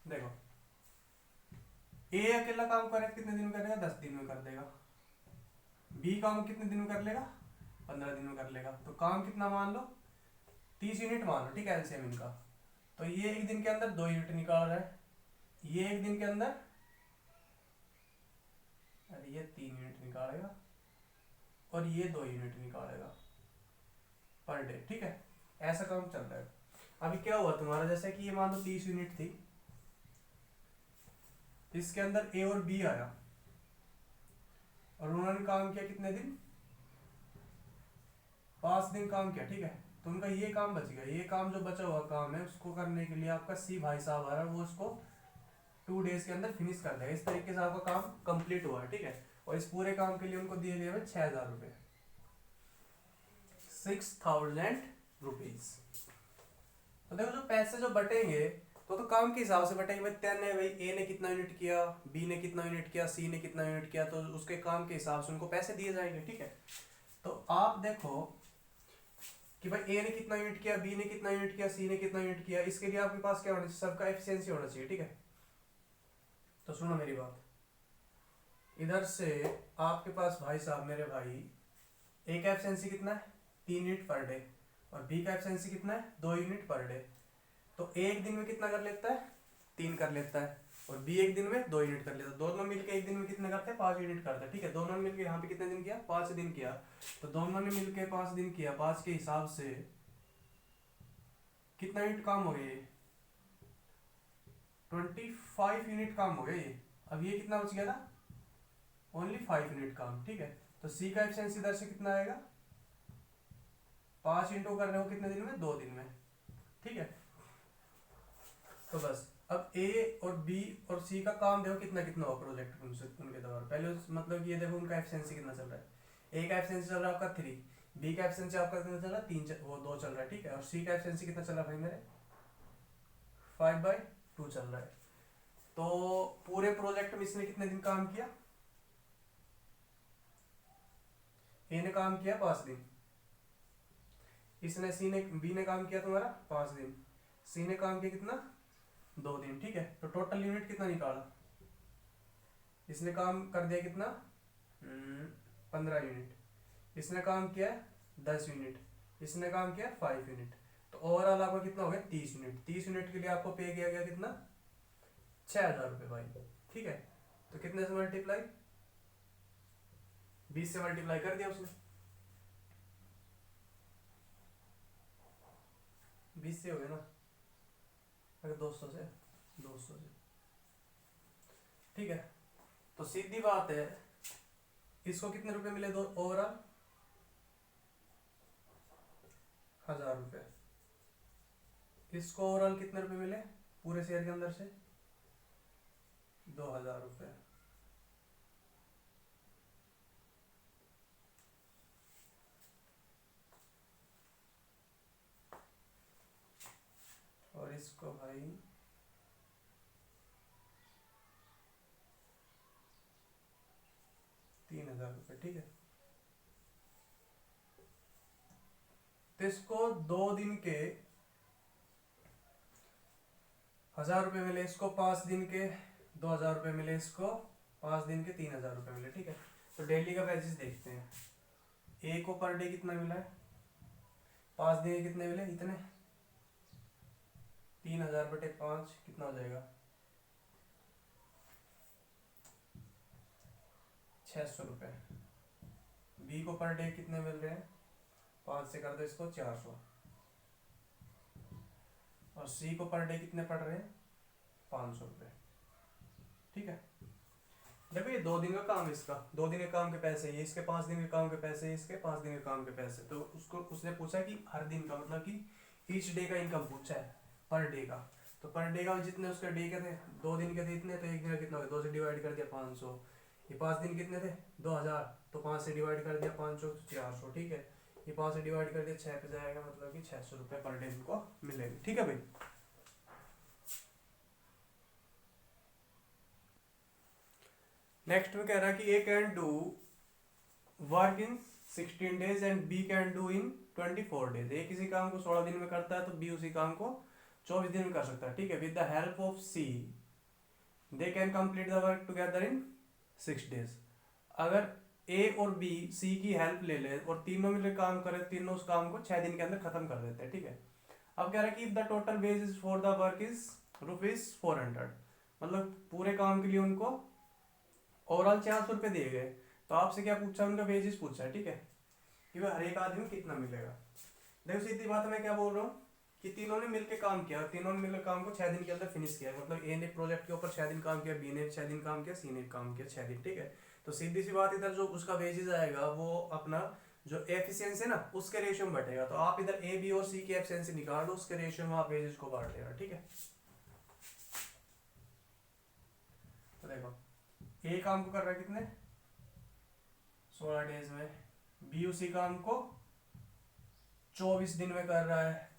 देखो ए अकेला काम करे कितने दिन में करेगा, 10 दिन में कर देगा, बी काम कितने दिन में कर लेगा, 15 दिन में कर लेगा। तो काम कितना मान लो, 30 यूनिट मान लो, ठीक है, एलसीएम इनका। तो ये एक दिन के अंदर 2 यूनिट निकाल रहा है, ये एक दिन के अंदर, अरे ये 3 यूनिट निकालेगा और ये 2 यूनिट निकालेगा पर डे, ठीक है। ऐसा काम चल रहा है। अभी क्या हुआ तुम्हारा, जैसे कि ये मान लो 30 यूनिट थी, इसके अंदर ए और बी आया और उन्होंने काम किया कितने दिन, 5 दिन काम किया, ठीक है। तो उनका ये काम बच गया, ये काम जो बचा हुआ काम है उसको करने के लिए आपका सी भाई साहब आ रहा है, वो उसको 2 डेज के अंदर फिनिश कर देगा। इस तरीके से आपका काम कंप्लीट हुआ है, ठीक है। और इस पूरे काम के लिए उनको दिए गए हैं 6,000 रुपये, 6,000 रुपीज। तो देखो जो पैसे जो बटेंगे तो काम के हिसाब से बटेंगे। भाई 10 है, भाई ए ने कितना यूनिट किया, बी ने कितना यूनिट किया, सी ने कितना यूनिट किया, तो उसके काम के हिसाब से उनको पैसे दिए जाएंगे, ठीक है। तो आप देखो कि भाई ए ने कितना यूनिट किया, बी ने कितना यूनिट किया, सी ने कितना यूनिट किया, इसके लिए आपके पास क्या होना चाहिए, सबका एफिशिएंसी होना चाहिए, ठीक है। तो सुनो मेरी बात, इधर से आपके पास भाई साहब मेरे भाई ए का एफिशिएंसी कितना है, 3 यूनिट पर डे, और बी का एफिशिएंसी कितना है, 2 यूनिट पर डे। तो एक दिन में कितना कर लेता है, 3 कर लेता है, और बी एक दिन में 2 यूनिट कर लेता है। दोनों मिलके एक दिन में कितने करते हैं, 5 यूनिट करते हैं, ठीक है। दोनों ने मिलके यहाँ पे कितने दिन किया, 5 दिन किया। तो दोनों ने मिलके 5 दिन किया, 5 के हिसाब से कितना यूनिट काम हो गया, ये 25 यूनिट काम हो गया ये। अब ये कितना बच गया था, ओनली 5 यूनिट काम, ठीक है। तो सी का एफिशिएंसी इधर से कितना आएगा, 5 इंटू कर रहे हो कितने दिन में, 2 दिन में, ठीक है। तो बस अब ए और बी और सी का काम देखो कितना कितना हुआ प्रोजेक्ट उनके द्वारा। पहले मतलब ये देखो उनका एफिशिएंसी कितना चल रहा है, ए का एफिशिएंसी चल रहा है आपका 3, बी का एफिशिएंसी आपका कितना चल रहा है, 3 वो 2 चल रहा है, ठीक है। और सी का एफिशिएंसी कितना चल रहा है भाई मेरे, 5/2 चल रहा है। तो पूरे प्रोजेक्ट में इसने कितने दिन काम किया, ए ने काम किया 5 दिन, इसने बी ने काम किया तुम्हारा 5 दिन, सी ने काम किया कितना, 2 दिन, ठीक है। तो टोटल यूनिट कितना निकाला, इसने काम कर दिया कितना, 15 यूनिट, इसने काम किया 10 यूनिट, इसने काम किया 5 यूनिट। तो ओवरऑल आपका कितना हो गया, 30 यूनिट। 30 यूनिट के लिए आपको पे किया गया कितना, 6,000 रुपये भाई, ठीक है। तो कितने से मल्टीप्लाई, 20 से मल्टीप्लाई कर दिया उसने, 20 से हो गया ना, अगर 200 से, ठीक है। तो सीधी बात है, इसको कितने रुपए मिले, दो ओवरऑल 1,000 रुपये। इसको ओवरऑल कितने रुपए मिले पूरे शेयर के अंदर से, 2,000 रुपये। और इसको भाई 3,000 रुपये, ठीक है। तो इसको 2 दिन के 1,000 रुपये मिले, इसको 5 दिन के 2,000 रुपये मिले, इसको 5 दिन के 3,000 रुपये मिले, ठीक है। तो डेली का बेसिस देखते हैं, ए को पर डे कितना मिला है, 5 दिन के कितने मिले, इतने, 3,000/5 कितना हो जाएगा, 600 रुपये। बी को पर डे कितने मिल रहे हैं, 5 से कर दो इसको 400, और सी को पर डे कितने पड़ रहे हैं, 500 रुपये, ठीक है। देखो ये 2 दिन का काम है, इसका 2 दिन के काम के पैसे, ये इसके 5 दिन के काम के पैसे, इसके 5 दिन के काम के पैसे। तो उसको उसने पूछा कि हर दिन का, मतलब कि ईच डे का इनकम पूछा है, पर डे का। तो पर डे का जितने उसके डे के थे, 2 दिन के थे इतने, तो एक दिन का कितना हो गया, 2 से डिवाइड कर दिया 500। ये 5 दिन कितने थे, 2,000, तो 5 से डिवाइड कर दिया 500, तो 400, ठीक है। ये 5 से डिवाइड कर दिया 6 पे जाएगा, मतलब कि 600 रुपये पर डे इनको मिलेंगे, ठीक है भाई। नेक्स्ट में कह रहा है कि A can do work in 16 days and B can do in 24 days. A किसी काम को 16 दिन में करता है तो बी उसी काम को 24 दिन में कर सकता है, ठीक है। With the help of C they can complete the work together in 6 days. अगर ए और बी सी की हेल्प ले ले और तीनों मिलकर काम करे, तीनों उस काम को 6 दिन के अंदर खत्म कर देते हैं, ठीक है। अब कह रहा है कि the total ways for the work is ₹400, मतलब पूरे काम के लिए उनको ओवरऑल 400 रुपये दिए गए। तो आपसे क्या पूछा, उनका वेजेस पूछा है, ठीक है, कि वह हर एक आदमी को कितना मिलेगा। देखो सीधी बात मैं क्या बोल रहा हूँ कि तीनों ने मिलकर काम किया, तीनों ने मिलकर काम को 6 दिन के अंदर फिनिश किया, मतलब ए ने प्रोजेक्ट के ऊपर 6 दिन काम किया, बी ने 6 दिन काम किया, सी ने काम किया 6 दिन, ठीक है। तो सीधी सी बात, इधर जो उसका वेजेस आएगा वो अपना जो एफिशिएंसी है ना उसके रेशियो में बटेगा। तो आप इधर ए बी और सी की एफिशिएंसी निकाल दो, उसके रेशियो में आप वेजेस को बांट देगा, ठीक है। तो देखो ए काम को कर रहा है कितने 16 डेज में, बी उसी काम को 24 दिन में कर रहा है,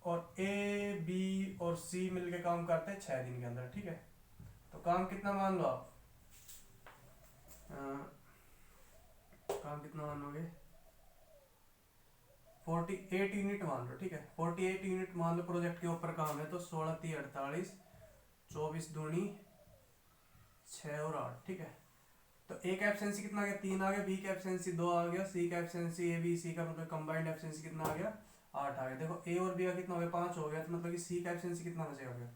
और ए बी और सी मिलके काम करते हैं 6 दिन के अंदर, ठीक है। तो काम कितना मान लो आप, काम कितना मान लोगे 48 यूनिट मान लो, ठीक है। 48 यूनिट मान लो प्रोजेक्ट के ऊपर काम है। तो 16 3 48, 24 दूनी 6 और 8, ठीक है। तो ए का एफिशिएंसी कितना आ गया 3 आ गया, बी का एफिशिएंसी 2 आ गया, सी का एफिशिएंसी ए बी सी का मतलब कंबाइंड एफिशिएंसी कितना आ गया 8 आ गया। देखो ए और बी का कितना हो गया 5 हो गया, तो मतलब कि सी का एफिशिएंसी कितना बचेगा फिर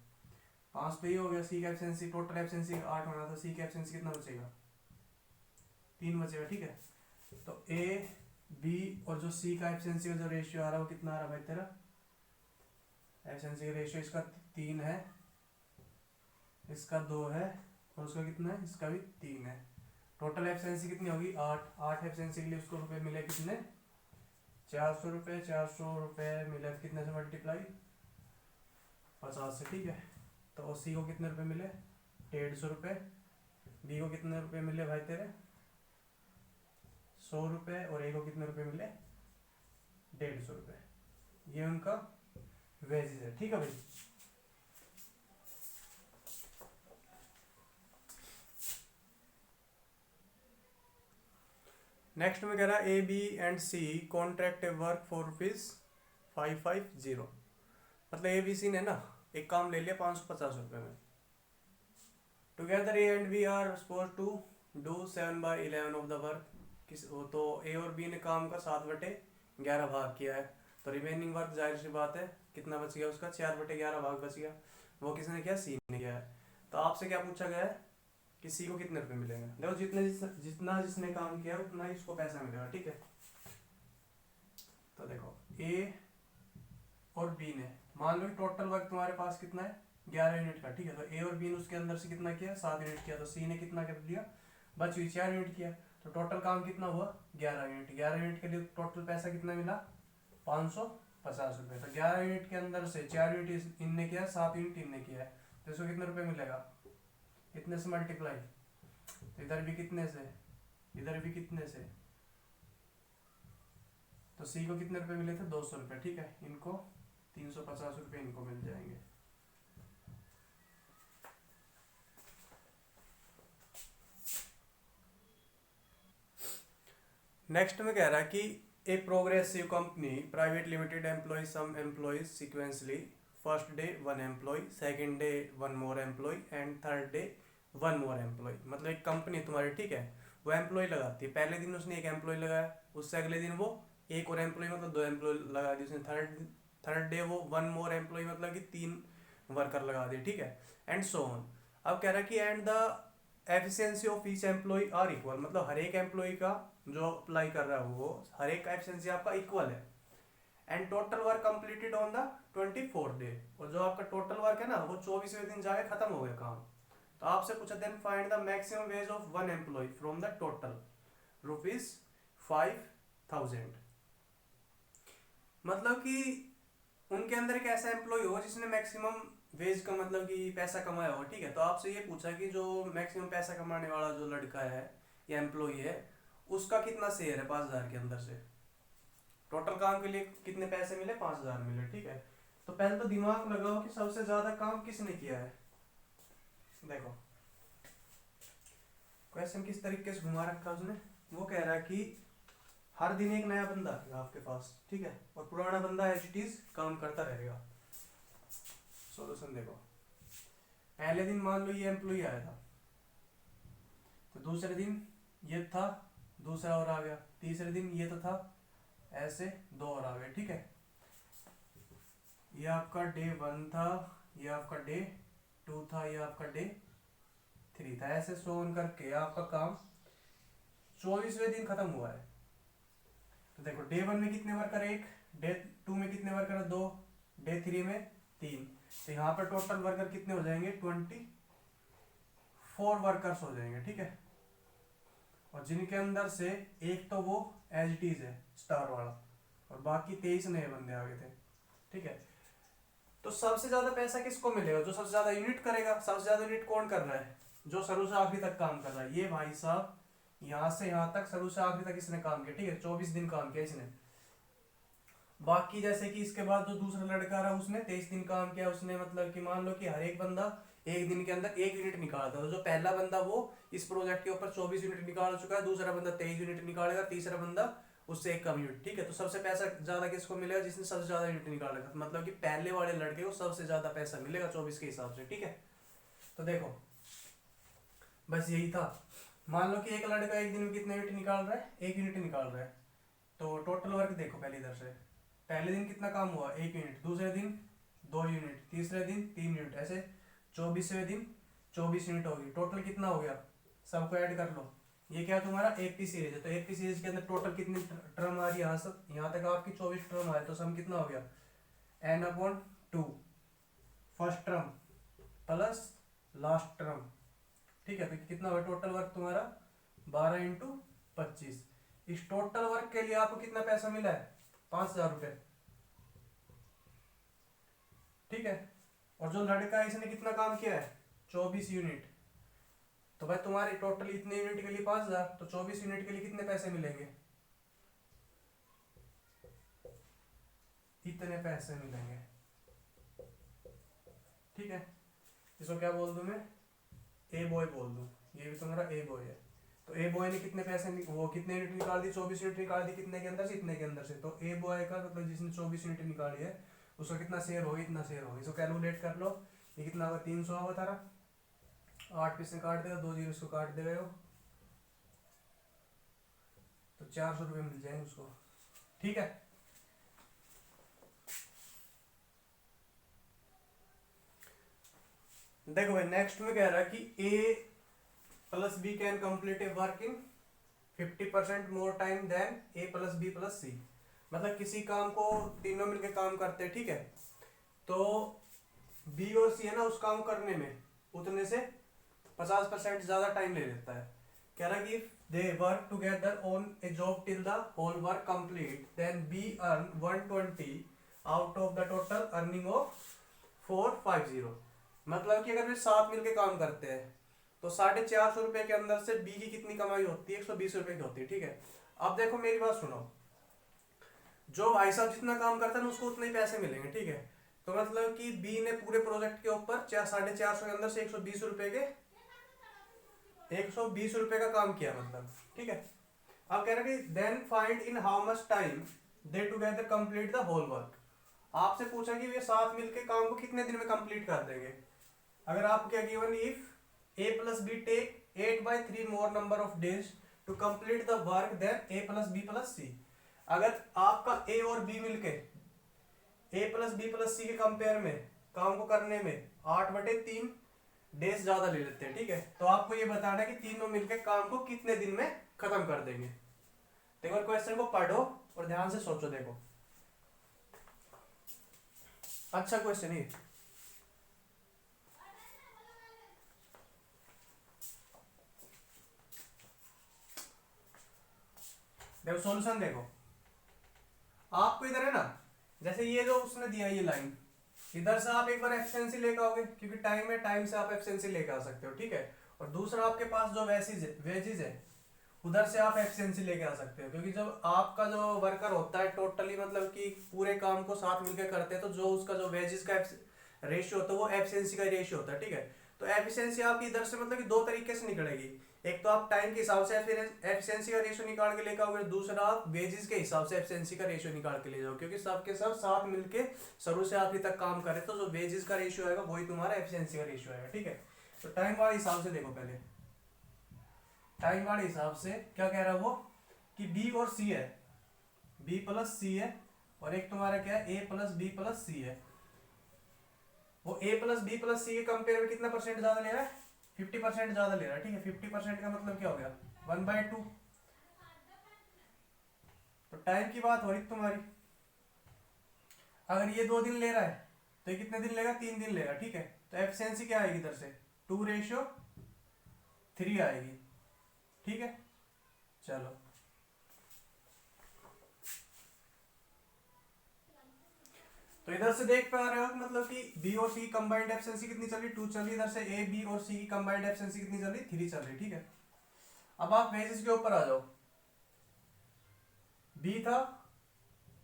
5 तो ये हो गया। सी का एफिशिएंसी टोटल एफिशिएंसी 8 होना था, सी का एफिशिएंसी कितना बचेगा 3 बचेगा, ठीक है। तो ए बी और जो सी का एफिशिएंसी का जो रेशियो आ रहा है वो कितना आ रहा है भाई तेरा, एफिशिएंसी का रेशियो इसका 3 है, इसका 2 है, और उसका कितना है इसका भी 3 है। टोटल एफिशिएंसी कितनी होगी 8 एफिशिएंसी के लिए उसको रुपए मिले कितने 400 रुपये, 400 रुपये मिले कितने से मल्टीप्लाई 50 से, ठीक है। तो सी को कितने रुपए मिले 150 रुपये, बी को कितने रुपए मिले भाई तेरे 100 रुपये, और ए को कितने रुपए मिले 150 रुपये। ये उनका वेजेस है, ठीक है भाई। नेक्स्ट में कह रहा है A B and C contract work for ₹550, मतलब ए बी सी ने ना एक काम ले लिया 550 रुपये में। Together A and B are suppose to do 7/11 of the work. तो ए और बी ने काम का 7/11 भाग किया है, तो रिमेनिंग वर्क जाहिर सी बात है कितना बच गया उसका 4/11 भाग बच गया, वो किसने किया सी ने किया है। तो आपसे क्या पूछा गया है कि सी को कितने रुपए मिलेंगे। देखो जितना जिसने काम किया उतना ही उसको पैसा मिलेगा, ठीक है। तो देखो ए और बी ने मान लो टोटल वर्क तुम्हारे पास कितना है 11 यूनिट का, ठीक है। तो ए और बी ने उसके अंदर से कितना किया 7 यूनिट किया, तो सी ने कितना कर दिया बच हुई 4 यूनिट किया। तो टोटल काम कितना हुआ 11 यूनिट। 11 यूनिट के लिए टोटल पैसा कितना मिला 550 रुपये। तो 11 यूनिट के अंदर से 4 यूनिट इनने किया, 7 यूनिट इनने किया है, तो इसको कितने रुपए मिलेगा कितने से मल्टीप्लाई, तो इधर भी कितने से इधर भी कितने से, तो सी को कितने रुपए मिले थे 200 रुपये, ठीक है। इनको 350 रुपये इनको मिल जाएंगे। नेक्स्ट में कह रहा है कि a progressive company private limited employ some employees sequentially, first day 1 employ, second day 1 more employ and third day 1 more employ. मतलब एक कंपनी तुम्हारी, ठीक है, वो एम्प्लॉय लगाती है, पहले दिन उसने एक एम्प्लॉय लगाया, उससे अगले दिन वो एक और एम्प्लॉय मतलब 2 एम्प्लॉय लगा दी उसने, थर्ड डे वो 1 मोर एम्प्लॉय मतलब कि 3 वर्कर लगा दिए, ठीक है, एंड सो ऑन। अब कह रहा है कि and the efficiency of each employ are equal, मतलब हर एक एम्प्लॉय का जो अप्लाई कर रहा है वो हर एक का एफिशिएंसी आपका इक्वल है, and total work completed on the 24th day, और जो आपका टोटल वर्क है ना वो 24वें दिन जाके खत्म हो गया काम। तो आपसे पूछा then find the maximum wage of 1 employ from the total ₹5000। मतलब कि उनके अंदर एक ऐसा एम्प्लॉय हो जिसने मैक्सिमम वेज का मतलब कि पैसा कमाया हो, ठीक है। तो आपसे ये पूछा कि जो मैक्सिमम पैसा कमाने वाला जो लड़का है या एम्प्लॉय है उसका कितना शेयर है 5000 के अंदर से, टोटल काम के लिए कितने पैसे मिले 5000 मिले, ठीक है। तो पहले तो दिमाग लगाओ कि सबसे ज्यादा काम किसने किया है। देखो क्वेश्चन किस तरीके से घुमा रखा उसने, वो कह रहा है कि हर दिन एक नया बंदा आएगा आपके पास, ठीक है, और पुराना बंदा एज इट इज काम करता रहेगा। सॉल्यूशन देखो, पहले दिन मान लो ये एम्प्लॉय आया था, तो दूसरे दिन ये था दूसरा और आ गया, तीसरे दिन ये तो था, ऐसे 2 और आ गए, ठीक है। ये आपका डे 1 था, ये आपका डे 2 था, ये आपका डे 3 था, ऐसे सोन करके आपका काम 24वें दिन खत्म हुआ है। तो देखो डे 1 में कितने वर्कर, 1, डे 2 में कितने वर्कर, 2, डे 3 में 3। तो यहाँ पर टोटल वर्कर कितने हो जाएंगे, 24 वर्कर्स हो जाएंगे, ठीक है। और जिनके अंदर से एक तो वो एज इट इज है स्टार वाला, और बाकी 23 नए बंदे आ गए थे, ठीक है। तो सबसे ज्यादा पैसा किसको मिलेगा, जो सबसे ज्यादा यूनिट करेगा। सबसे ज्यादा यूनिट कौन कर रहा है, जो शुरू से आखिरी तक काम कर रहा है। ये भाई साहब यहाँ से यहाँ तक शुरू से आखिरी तक इसने काम किया, ठीक है, 24 दिन काम किया इसने। बाकी जैसे कि इसके बाद जो दूसरा लड़का रहा उसने 23 दिन काम किया, उसने मतलब कि मान लो कि हर एक बंदा एक दिन के अंदर 1 यूनिट निकाला था। तो जो पहला बंदा वो इस प्रोजेक्ट के ऊपर 24 यूनिट निकाल चुका है, दूसरा बंदा 23 यूनिट निकालेगा, तीसरा बंदा उससे एक कम यूनिट, ठीक है। तो सबसे पैसा ज्यादा किसको मिलेगा, जिसने सबसे ज्यादा यूनिट निकालेगा, मतलब कि पहले वाले लड़के को सबसे ज्यादा पैसा मिलेगा 24 के हिसाब से, ठीक है। तो देखो बस यही था। मान लो कि एक लड़का एक दिन में कितने यूनिट निकाल रहा है, 1 यूनिट निकाल रहा है। तो टोटल वर्क देखो पहले इधर से, पहले दिन कितना काम हुआ, 1 यूनिट, दूसरे दिन 2 यूनिट, तीसरे दिन 3 यूनिट, ऐसे 24वें दिन 24 यूनिट होगी। टोटल कितना हो गया, सबको ऐड कर लो। ये क्या तुम्हारा 80 सीरीज है, तो 80 सीरीज के अंदर टोटल कितनी टर्म आ रही है, यहाँ से यहाँ तक आपकी 24 टर्म आ रही है। तो सम कितना हो गया, n/2 first term plus last term, ठीक है। तो कितना होगा टोटल वर्क तुम्हारा 12 × 25। इस टोटल वर्क के लिए आपको कितना पैसा मिला है, 5,000 रुपये, ठीक है। और जो लड़का है इसने कितना काम किया है, 24 यूनिट। तो भाई तुम्हारे टोटल इतने यूनिट के लिए 5,000, तो 24 यूनिट के लिए कितने पैसे मिलेंगे, इतने पैसे मिलेंगे, ठीक है। इसको क्या बोल दूं मैं, ए बॉय बोल दूं, ये भी तुम्हारा ए बॉय है। तो ए बॉय ने कितने पैसे वो कितने यूनिट निकाल दी, 24 यूनिट निकाल दी, कितने के अंदर से, इतने के अंदर से। तो ए बॉय का मतलब जिसने 24 यूनिट निकाली है उसका कितना शेयर होगा, इतना शेयर होगा। इसको कैलकुलेट कर लो, ये कितना होगा, 300 होगा तारा, 8 से काट देगा, 2 जीरो इसको काट देगा, तो 400 रुपये मिल जाएंगे उसको, ठीक है। देखो भाई नेक्स्ट में कह रहा है कि A plus B can complete a work in 50% more time than A plus B plus C. मतलब किसी काम को तीनों मिलकर काम करते हैं, ठीक है। तो बी और सी है ना, उस काम करने में उतने से 50% ज्यादा टाइम ले लेता है। कह रहा कि they work together on a job till the whole work complete, then B earn 120 out of the total earning of 450। मतलब कि अगर वे साथ मिलके काम करते हैं तो 450 रुपए के अंदर से बी की कितनी कमाई होती है, 120 रुपए की होती है, ठीक है। अब देखो मेरी बात सुनो, जो भाई साहब जितना काम करता है ना उसको उतने ही पैसे मिलेंगे, ठीक है। तो मतलब कि बी ने पूरे प्रोजेक्ट के ऊपर 450 के अंदर से 120 रुपए के 120 रुपए का काम किया, मतलब, ठीक है। अब कह रहे कि then find in how much time they together complete the whole work. आपसे पूछा कि वे साथ मिलके काम को कितने दिन में कंप्लीट कर देंगे। अगर आपको क्या given, if A plus B take 8/3 more number of days to complete the work than A plus B plus C. अगर आपका ए और बी मिलके A plus B plus C के कंपेयर में काम को करने में 8/3 डेज ज्यादा ले लेते हैं, ठीक है। तो आपको ये बताना है कि तीनों मिलकर काम को कितने दिन में खत्म कर देंगे। देखो क्वेश्चन को पढ़ो और ध्यान से सोचो, देखो अच्छा क्वेश्चन ये। देखो सॉल्यूशन देखो, आपको इधर है ना, जैसे ये जो उसने दिया ये लाइन, इधर से आप एक बार एफिशिएंसी लेकर आओगे क्योंकि टाइम है, टाइम से आप एफिशिएंसी लेकर आ सकते हो, ठीक है। और दूसरा आपके पास जो वेजेस है उधर से आप एफिशिएंसी लेके आ सकते हो, क्योंकि जब आपका जो वर्कर होता है टोटली मतलब कि पूरे काम को साथ मिलकर करते हैं, तो जो उसका जो वेजेस का रेशियो होता है वो एफिशिएंसी का रेशियो होता है, ठीक है। तो एफिशिएंसी आपकी इधर से मतलब कि 2 तरीके से निकलेगी। एक तो आप टाइम के हिसाब से एफिशिएंसी का रेशियो निकाल के लेकर आओगे, दूसरा आप वेजेस के हिसाब से एफिशिएंसी का रेशियो निकाल के ले जाओ, क्योंकि सबके सब साथ मिलके शुरू से आखिरी तक काम करे, तो जो वेजेस का रेशियो आएगा वही तुम्हारा एफिशिएंसी का रेशियो आएगा, ठीक है। तो टाइम वाले हिसाब से देखो, पहले टाइम वाले हिसाब से क्या कह रहा है वो, कि बी और सी है, बी प्लस सी है, और एक तुम्हारा क्या है, ए प्लस बी प्लस सी है। वो ए प्लस बी प्लस सी के कंपेयर में कितना परसेंट ज्यादा ले रहा है, 50% ज्यादा ले रहा है, ठीक है। 50% का मतलब क्या हो गया, 1/2। तो टाइम की बात हो रही तुम्हारी, अगर ये 2 दिन ले रहा है तो ये कितने दिन लेगा, 3 दिन लेगा, ठीक है। तो एफिशिएंसी क्या आएगी इधर से, 2:3 आएगी, ठीक है। चलो, तो इधर से देख पा रहे हो मतलब कि बी और सी कंबाइंड एफिशिएंसी कितनी चल रही, 2 चल रही। इधर से ए बी और सी की कंबाइंड एफिशिएंसी कितनी चल रही, 3 चल रही, ठीक है। अब आप वेजेस के ऊपर आ जाओ, बी था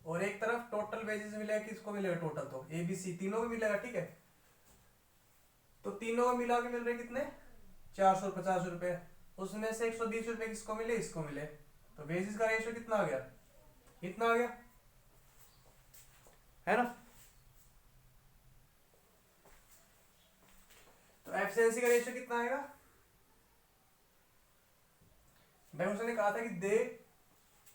और एक तरफ टोटल वेजेस मिलेगा, किसको मिलेगा टोटल, तो ए बी सी तीनों को मिलेगा, ठीक है। तो तीनों को मिला के मिल रहे कितने, 450 रुपए। उसमें से 120 रुपए किसको मिले, इसको मिले। तो वेजेस का रेशियो कितना आ गया, इतना आ गया, है ना। तो एफिशिएंसी का रेशियो कितना आएगा, भाई उसने कहा था कि दे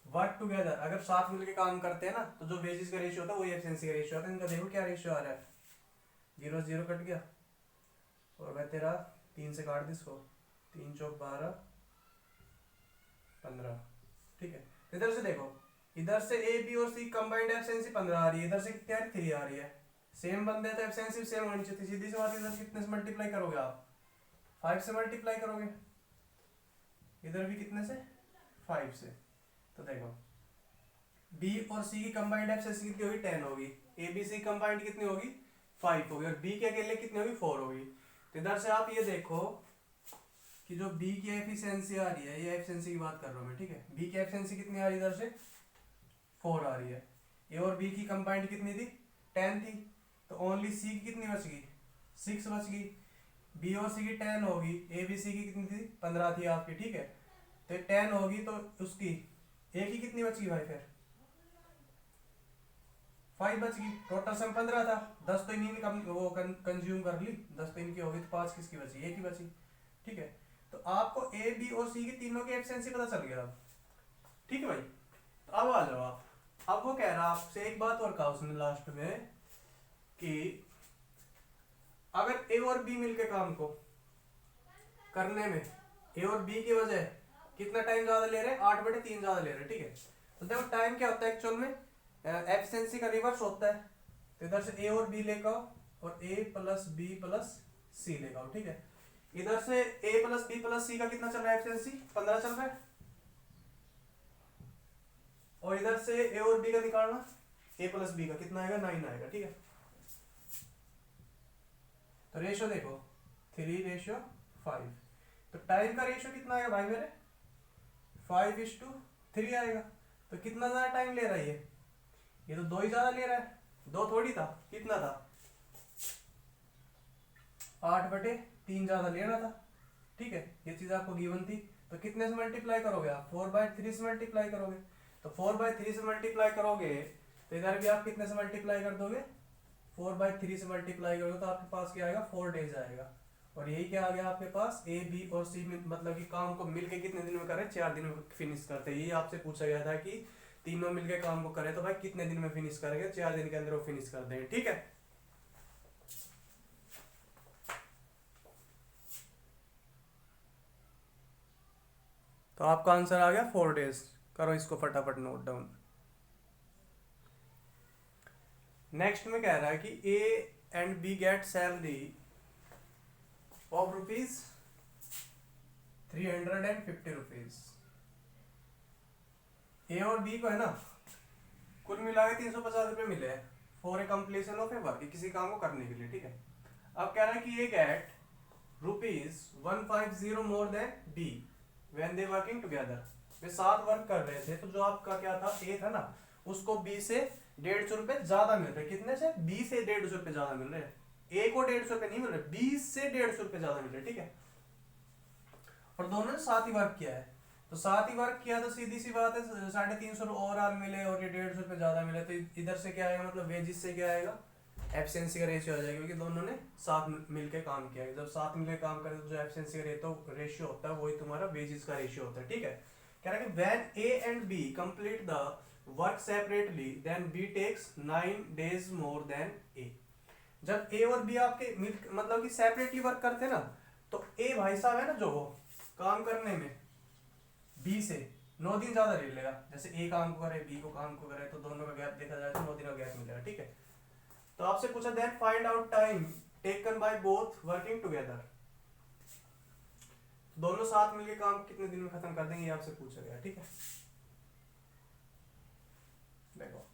वर्क टुगेदर, अगर साथ मिलकर काम करते हैं ना तो जो वेजेस का रेशियो होता है वही एफिशिएंसी का रेशियो होता है। इनका देखो क्या रेशियो आ रहा है, 0 0 कट गया, और मैं तेरा 3 से काट दी इसको, 3 चौक 12 15, ठीक है। इधर से देखो, इधर से ए बी और सी कंबाइंड एफिशिएंसी 15 आ रही है, इधर से कितनी आ रही, 3 आ रही है। सेम बंदे तो एफिशिएंसी सेम होनी चाहिए, सीधी सी बात है। इधर कितने से मल्टीप्लाई करोगे आप, 5 से मल्टीप्लाई करोगे, इधर भी कितने से, 5 से। तो देखो बी और सी की कंबाइंड एफिशिएंसी कितनी होगी, 10 होगी। ए बी सी कंबाइंड कितनी होगी, 5 होगी, और बी के अकेले कितनी होगी, 4 होगी। तो इधर से आप ये देखो कि जो बी की एफिशिएंसी आ रही है, ये एफिशिएंसी की बात कर रहा हूं मैं, ठीक है। बी की एफिशिएंसी कितनी आ रही है, इधर से 4 आ रही है। ए और बी की कंबाइंड कितनी थी, 10 थी। तो ओनली सी की कितनी बच गई, 6 बच गई। बी और सी की 10 होगी, ए बी सी की कितनी थी, 15 थी आपकी, ठीक है। तो 10 होगी तो उसकी ए की कितनी बच गई भाई, फिर 5 बच गई। टोटल सम 15 था, 10 तो इन्हीं ने वो कंज्यूम कर ली, 10 तो इनकी होगी, तो 5 किसकी बची, ए की बची, ठीक है। तो आपको ए बी और सी की तीनों की एफिशिएंसी पता चल गया अब, ठीक है भाई। तो अब आ जाओ आप, अब वो कह रहा आपसे एक बात और कहा उसने लास्ट में कि अगर ए और बी मिलके काम को करने में ए और बी की वजह कितना टाइम ज्यादा ले रहे हैं, 8/3 ज्यादा ले रहे हैं, ठीक है। तो देखो टाइम क्या होता है एक्चुअल में, एफिशिएंसी का रिवर्स होता है। तो इधर से ए और बी लेकर आओ, और ए प्लस बी प्लस सी लेकर आओ, ठीक है। इधर से ए प्लस बी प्लस सी का कितना चल रहा है, एफिशिएंसी 15 चल रहा है, और इधर से ए और बी का निकालना, ए प्लस बी का कितना आएगा, 9 आएगा, ठीक है। तो रेशियो देखो 3:5। तो टाइम का रेशियो कितना आएगा भाई मेरे, 5:3 आएगा। तो कितना ज्यादा टाइम ले रहा है ये तो 2 ही ज्यादा ले रहा है, 2 थोड़ी था, कितना था, 8/3 ज्यादा ले रहा था, ठीक है। ये चीज आपको गिवन थी। तो कितने से मल्टीप्लाई करोगे आप, 4/3 से मल्टीप्लाई करोगे। तो 4/3 से मल्टीप्लाई करोगे तो इधर भी आप कितने से मल्टीप्लाई कर दोगे, 4/3 से मल्टीप्लाई करोगे तो आपके पास क्या आएगा, 4 डेज आएगा। और यही क्या आ गया आपके पास, ए बी और सी मतलब कि काम को मिलके कितने दिन में करें, 4 दिन में फिनिश करते हैं। ये आपसे पूछा गया था कि तीनों मिलके काम को करें तो भाई कितने दिन में फिनिश करेंगे, 4 दिन के अंदर वो फिनिश कर देंगे, ठीक है। तो आपका आंसर आ गया 4 डेज। करो इसको फटाफट नोट डाउन। नेक्स्ट में कह रहा है कि A and B get salary of ₹350। A और बी को है ना कुल मिला के 350 रुपये मिले हैं for a completion of A work, किसी काम को करने के लिए, ठीक है। अब कह रहा है कि A get ₹150 more than B when they working together. वे साथ वर्क कर रहे थे, तो जो आपका क्या था, ए था ना, उसको बी से 150 रुपए ज्यादा मिल रहे। कितने से, बी से 150 रुपए ज्यादा मिल रहे। ए को 150 रुपए नहीं मिल रहे, बी से 150 रुपए ज्यादा मिल रहे, ठीक है। और दोनों ने साथ ही वर्क किया है, तो साथ ही वर्क किया तो सीधी सी बात है 350 ओवरऑल मिले और ये 150 रुपए ज्यादा मिले। तो इधर से क्या आएगा, मतलब वेजिस से क्या आएगा, एफिशिएंसी का रेशियो आ जाएगा, क्योंकि दोनों ने साथ मिलकर काम किया है। जब साथ मिलकर काम करें तो जो एफिशिएंसी का रेशियो होता है वही तुम्हारा वेजिस का रेशियो होता है, ठीक है। कह रहा है कि when A and B complete the work separately then B takes 9 days more than A. जब ए और बी आपके मतलब कि सेपरेटली वर्क करते हैं ना, तो ए भाई साहब है ना जो वो काम करने में बी से 9 दिन ज्यादा ले लेगा। जैसे ए काम को करे बी को काम को करे तो दोनों का गैप देखा जाए तो 9 दिन का गैप मिलेगा, ठीक है। तो आपसे पूछा then find out time taken by both working together, दोनों साथ मिलके काम कितने दिन में खत्म कर देंगे, ये आपसे पूछा गया, ठीक है। देखो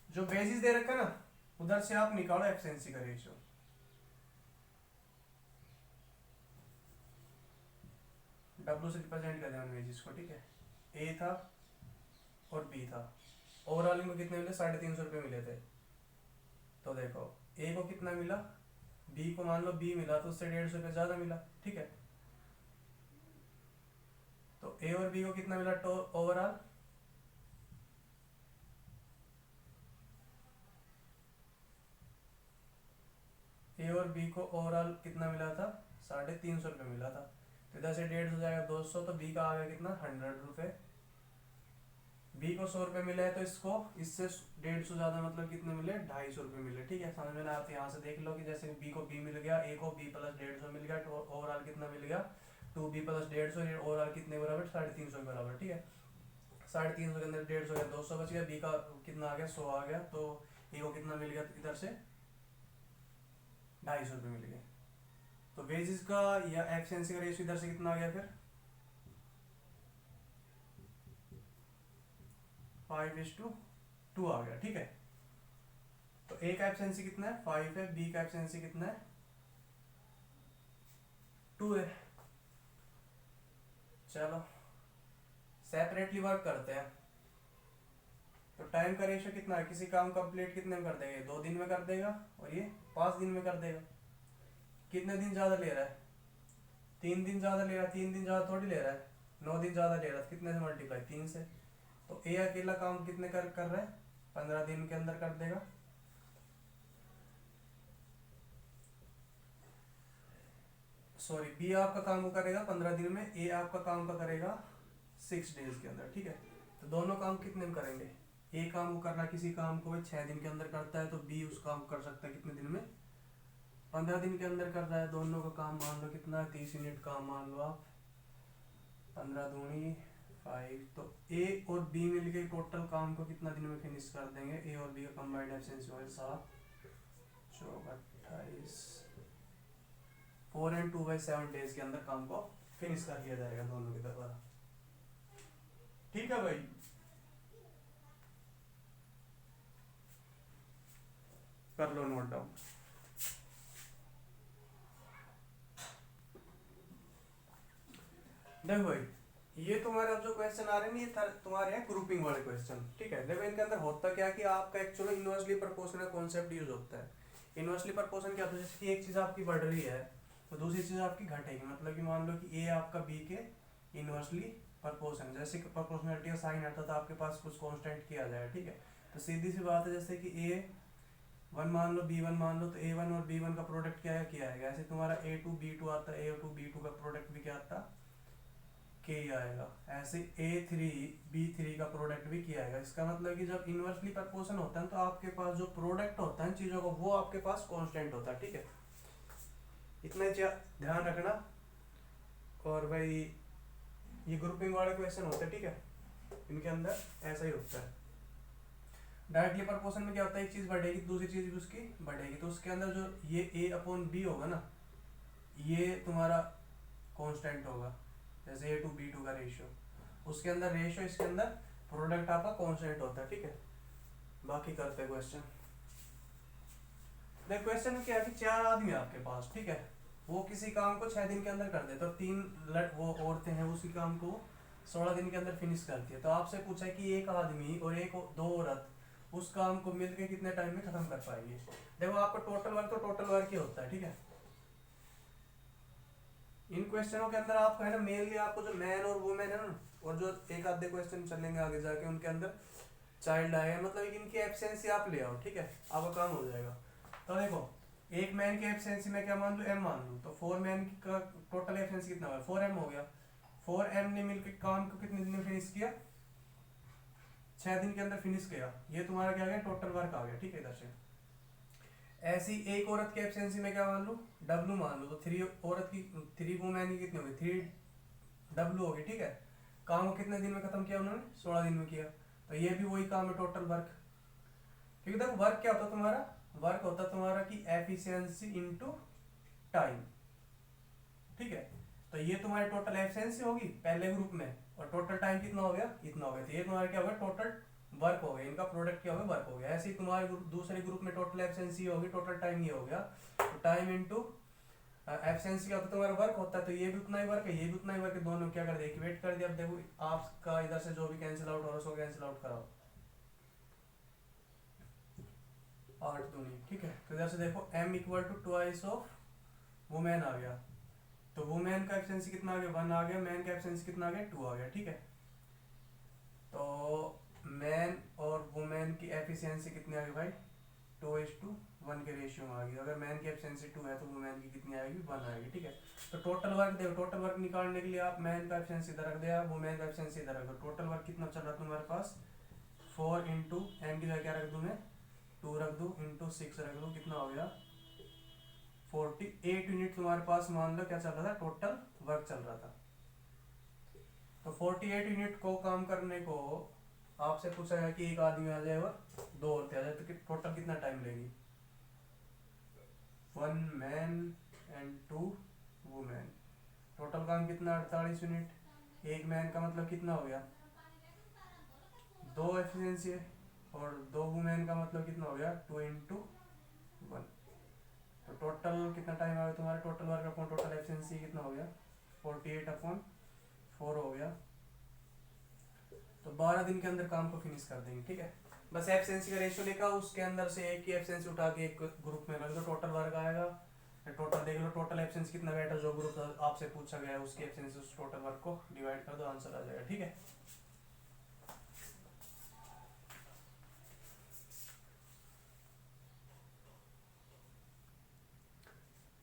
जो बेसिस दे रखा है ना, उधर से आप निकालो एफिशिएंसी का रेशियो। डब्ल्यू से रिप्रेजेंट कर देना बेसिस को, ठीक है। ए था और बी था, ओवरऑल इनको कितने मिले, 350 मिले थे। तो देखो ए को कितना मिला, बी को मान लो बी मिला तो उससे 150 ज्यादा मिला, ठीक है। तो ए और बी को कितना मिला ओवरऑल, ए और बी को ओवरऑल कितना मिला था, 350 मिला था। तो इधर से 150 जाएगा 200, तो बी का आ गया कितना, 100 बी को 100 मिले हैं तो इसको इससे 150 ज्यादा मतलब कितने मिले, 250 मिले, ठीक है। समझ में ना आते यहाँ से देख लो कि जैसे बी को बी मिल गया, ए को बी प्लस 150 मिल गया, तो ओवरऑल कितना मिल गया, 2b प्लस 150, ओवरऑल कितने बराबर, 350 के बराबर, ठीक है। 350 के अंदर 150 गया, 200 बच गया, बी का कितना आ गया, 100 आ गया, तो ए को कितना मिल गया इधर से 250 मिल गया। तो वेजेस का या एफिशिएंसी का रेशियो इधर से कितना आ गया फिर 5:2 आ गया, ठीक है। तो ए का एफिशिएंसी कितना है, 5 है, बी का एफिशिएंसी कितना है, 2 है। चलो सेपरेटली वर्क करते हैं, तो टाइम का रेशियो कितना है, किसी काम कंप्लीट कितने में कर देगा, 2 दिन में कर देगा और ये 5 दिन में कर देगा। कितने दिन ज्यादा ले रहा है, 3 दिन ज्यादा ले रहा है, 3 दिन ज्यादा थोड़ी ले रहा है, 9 दिन ज्यादा ले रहा है, कितने से मल्टीप्लाई, 3 से। तो ए अकेला काम कितने कर रहा है, 15 दिन के अंदर कर देगा। सॉरी, बी आपका काम को करेगा 15 दिन में, ए आपका काम का करेगा 6 डेज के अंदर, ठीक है। तो दोनों काम कितने में करेंगे, ए काम को करना किसी काम को 6 दिन के अंदर करता है, तो बी उस काम कर सकता है कितने दिन में, 15 दिन के अंदर कर रहा है। दोनों का काम मान लो कितना, 30 यूनिट काम मान लो आप, 15 दूनी 5। तो ए और बी मिलके टोटल काम को कितना दिन में फिनिश कर देंगे, ए और बी का कंबाइंड एफिशिएंसी है 7 4 28, 4 and 2/7 डेज के अंदर काम को फिनिश कर दिया जाएगा दोनों के द्वारा, ठीक है भाई। कर लो नोट डाउन। देखो भाई ये तुम्हारे अब जो क्वेश्चन आ रहे हैं, ये तुम्हारे हैं ग्रुपिंग वाले क्वेश्चन, ठीक है। देखो इनके अंदर होता क्या कि आपका actually inversely proportional concept use होता है। इनवर्सली प्रोपोर्शन क्या होता है, जैसे कि एक चीज आपकी बढ़ रही है तो दूसरी चीज आपकी घटेगी, मतलब कि मान लो कि ए आपका बी के इनवर्सली प्रोपोर्शन, जैसे कि प्रोपोर्शनलिटी का साइन आता था आपके पास कुछ कांस्टेंट किया जाए, ठीक है। तो सीधी सी बात है, जैसे कि A1 मान लो B1 मान लो, तो A1 और B1 का प्रोडक्ट क्या है, किया आएगा। ऐसे तुम्हारा A2 B2 आता है, A2 B2 का प्रोडक्ट भी क्या आता K आएगा। ऐसे A3 B3 का प्रोडक्ट भी किया आएगा। इसका मतलब कि जब इनवर्सली प्रोपोर्शन होता है तो आपके पास जो प्रोडक्ट होता है चीजों का वो आपके पास कांस्टेंट होता है, ठीक है। इतना ध्यान रखना। और भाई ये ग्रुपिंग वाले क्वेश्चन होते हैं, ठीक है, इनके अंदर ऐसा ही होता है। डायरेक्टली प्रोपोर्शन में क्या होता है, एक चीज बढ़ेगी दूसरी चीज भी उसकी बढ़ेगी, तो उसके अंदर जो ये A/B होगा ना, ये तुम्हारा कांस्टेंट होगा। जैसे A2B2 का रेशियो, उसके अंदर रेशियो, इसके अंदर प्रोडक्ट आपका कांस्टेंट होता है, ठीक है। बाकी करते हैं क्वेश्चन। देख क्वेश्चन में क्या है कि 4 आदमी आपके पास, ठीक है, वो किसी काम को 6 दिन के अंदर कर देते, और 3 वो औरतें हैं उसी काम को 16 दिन के अंदर फिनिश करती है। तो आपसे पूछा है कि एक आदमी और 2 औरत उस काम को मिलकर कितने टाइम में खत्म कर पाएंगे। देखो आपका टोटल वर्क तो टोटल वर्क ही होता है, ठीक है। इन क्वेश्चनों के अंदर आपको है ना, मेनली आपको जो मैन और वुमेन है ना, और जो एक आधे क्वेश्चन चलेंगे आगे जाके उनके अंदर चाइल्ड आएगा, मतलब इनकी एफिशिएंसी आप ले आओ, ठीक है, आपका काम हो जाएगा। तो देखो एक मैन की एफिशिएंसी में क्या मान लूँ, m मान लूँ, तो 4 मैन का टोटल एफिशिएंसी कितना होगा, 4m हो गया। 4m ने मिलकर काम को कितने दिन में फिनिश किया, 6 दिन के अंदर फिनिश किया। ये तुम्हारा क्या आ गया, टोटल वर्क आ गया, ठीक है। इधर से ऐसी एक औरत की एफिशिएंसी में क्या मान लो, W मान लो, तो 3 औरत की 3 वुमेन की कितनी होगी, 3W होगी, ठीक है। काम को कितने दिन में खत्म किया उन्होंने, 16 दिन में किया। तो ये भी वही काम है, टोटल वर्क। क्योंकि देखो वर्क क्या होता है तुम्हारा, वर्क होता है तुम्हारा कि एफिशिएंसी इनटू टाइम, ठीक है। तो ये तुम्हारी टोटल एफिशिएंसी होगी पहले ग्रुप में, और टोटल टाइम कितना हो गया, इतना हो गया। तो ये तुम्हारा क्या होगा, टोटल वर्क हो गया, इनका प्रोडक्ट क्या हो गया, वर्क हो गया। ऐसे ही तुम्हारे दूसरे ग्रुप में टोटल एफिशिएंसी होगी, टोटल टाइम ये हो गया। तो टाइम इनटू एफिशिएंसी क्या होता है, तुम्हारा वर्क होता है। तो ये भी उतना ही वर्क है, ये भी उतना ही वर्क है, दोनों क्या कर दिया, इक्वेट कर दिया। अब देखो आपका इधर से जो भी कैंसिल आउट हो रहा है उसको कैंसिल आउट कराओ, 8 दूनी, ठीक है। तो इधर से देखो m equal to twice of women आ गया। तो वुमेन का एफिशिएंसी कितना आ गया, 1 आ गया। मैन का एफिशिएंसी कितना आ गया, 2 आ गया, ठीक है। तो मैन और वुमेन की एफिशिएंसी कितनी आ गई भाई, 2:1 के रेशियो में आ गई। अगर मैन की एफिशिएंसी 2 है तो वुमेन की कितनी आएगी, 1 आएगी, ठीक है। तो टोटल वर्क देखो, टोटल वर्क निकालने के लिए आप मैन का एफिशिएंसी इधर रख दिया, वुमेन का एफिशिएंसी इधर रख दो। टोटल वर्क कितना चल रहा है तुम्हारे पास, 4 इंटू एम की जगह क्या रख दूं मैं, 2 रख दूं, इंटू 6 रख दूं, कितना हो गया, 48 यूनिट तुम्हारे पास मान लो क्या चल रहा था, टोटल वर्क चल रहा था। तो 48 यूनिट को काम करने को आपसे पूछा है कि एक आदमी आ जाए और 2 औरतें आ जाए, तो टोटल कितना टाइम लेगी, 1 मैन एंड 2 वुमेन। टोटल काम कितना, 48 यूनिट। एक मैन का मतलब कितना हो गया, 2 एफिशिएंसी है, और 2 वुमेन का मतलब कितना हो गया, 2:1। तो टोटल कितना टाइम आ गया तुम्हारे, total work upon total efficiency कितना हो गया, 48/4 हो गया। तो 12 दिन के अंदर काम को फिनिश कर देंगे, ठीक है। बस एफिशिएंसी का रेशियो लिखा, उसके अंदर से एक ही एफिशिएंसी उठा के एक ग्रुप में रख दो, टोटल वर्क आएगा। टोटल देख लो, टोटल एफिशिएंसी कितना बैठा, जो ग्रुप आपसे पूछा गया है उसकी एफिशिएंसी उस टोटल वर्क को डिवाइड कर दो, आंसर आ जाएगा, ठीक है।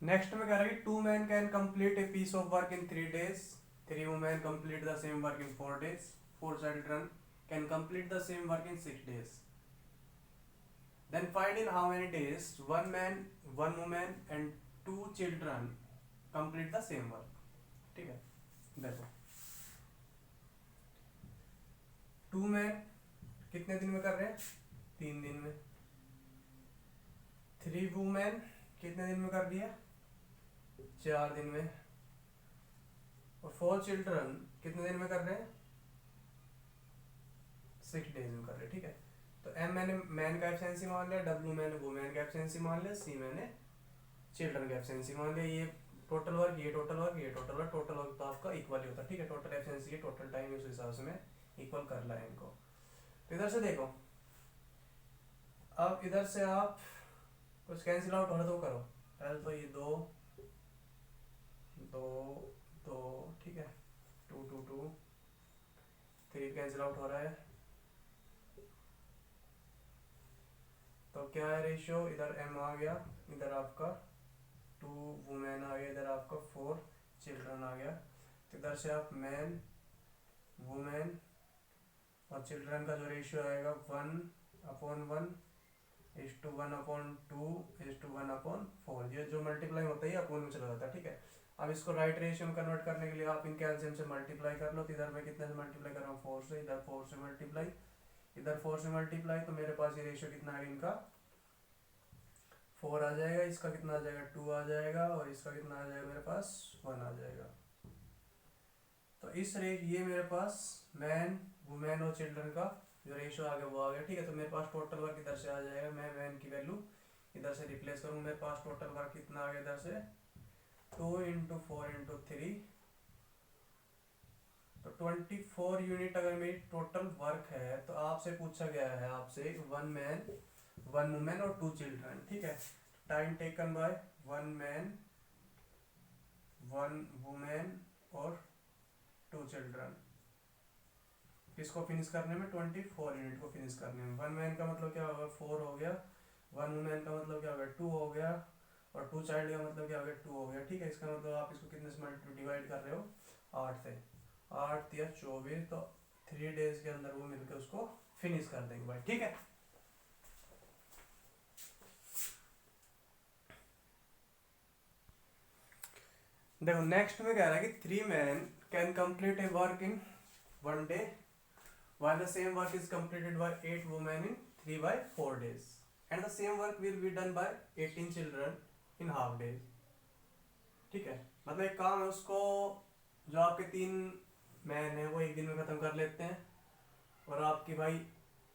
नेक्स्ट में कह रहा है कि 2 men can complete a piece of work in 3 days, 3 women complete the same work in 4 days, 4 children can complete the same work in 6 days. Then find in how many days 1 man, 1 woman and 2 children complete the same work. ठीक है, देखो 2 men कितने दिन में कर रहे हैं, 3 दिन में। 3 women कितने दिन में कर दिया, 4 दिन में। और 4 children कितने दिन में कर रहे हैं, 6 days में कर रहे हैं, ठीक है। तो m मैंने मैन का एफिशिएंसी मान लिया, w मैंने वुमेन का एफिशिएंसी मान लिया, c मैंने चिल्ड्रन का एफिशिएंसी मान लिया। ये टोटल वर्क, ये टोटल वर्क, ये टोटल वर्क, टोटल वर्क तो आपका इक्वल ही होता है, ठीक है। टोटल एफिशिएंसी है, टोटल टाइम उस हिसाब से मैं इक्वल कर ला है इनको। तो इधर से देखो, अब इधर से आप कुछ कैंसिल आउट हो रहा तो करो। पहले तो ये 2 2 2, ठीक है, 2 2 2, 3 कैंसिल आउट हो रहा है। तो क्या है रेशियो, इधर m आ गया, इधर आपका 2 वुमेन आ गया, इधर आपका 4 चिल्ड्रन आ गया। तो इधर से आप मैन, वुमेन और चिल्ड्रन का जो रेशियो आएगा 1/1 1/2 1/4। ये जो मल्टीप्लाई होता है अपोन में चला जाता है, ठीक है। अब इसको राइट रेशियो में कन्वर्ट करने के लिए आप इन कैल्शियम से मल्टीप्लाई कर लो। तो इधर मैं कितने से मल्टीप्लाई कर रहा हूँ, 4 से, इधर 4 से मल्टीप्लाई, इधर 4 से मल्टीप्लाई। तो मेरे पास ये रेशियो कितना है, इनका 4 आ जाएगा, इसका कितना आ जाएगा, 2 आ जाएगा, और इसका कितना आ जाएगा मेरे पास, 1 आ जाएगा। तो इस ये मेरे पास मैन, वुमेन और चिल्ड्रन का जो रेशियो आ गया वो आ गया, ठीक है। तो मेरे पास टोटल वर्क इधर से आ जाएगा, मैं मैन की वैल्यू इधर से रिप्लेस करूँ, मेरे पास टोटल वर्क कितना आ गया इधर से, 2 × 4 × 3, तो 24 यूनिट अगर मेरी टोटल वर्क है। तो आपसे पूछा गया है, आपसे 1 मैन, 1 वुमेन और 2 चिल्ड्रन, ठीक है। Time taken bye 1 man, 1 women और 2 चिल्ड्रन, किसको फिनिश करने में, 24 यूनिट को फिनिश करने में। 1 मैन का मतलब क्या होगा, 4 हो गया, 1 वुमेन का मतलब क्या हो गया, 2 हो गया, और 2 चाइल्ड का मतलब क्या हो गया, 2 हो गया, ठीक है। इसका मतलब आप इसको कितने से डिवाइड कर रहे हो, 8 से। 8 या 24, तो 3 डेज के अंदर वो मिलकर उसको फिनिश कर देंगे भाई, ठीक है। देखो नेक्स्ट में कह रहा है कि 3 men can complete a work in 1 day while the same work is completed by 8 women in 3 by 4 days and the same work will be done by 18 children in half days, ठीक है। मतलब एक काम है उसको, जो आपके 3 मैन है वो एक दिन में खत्म कर लेते हैं, और आपकी भाई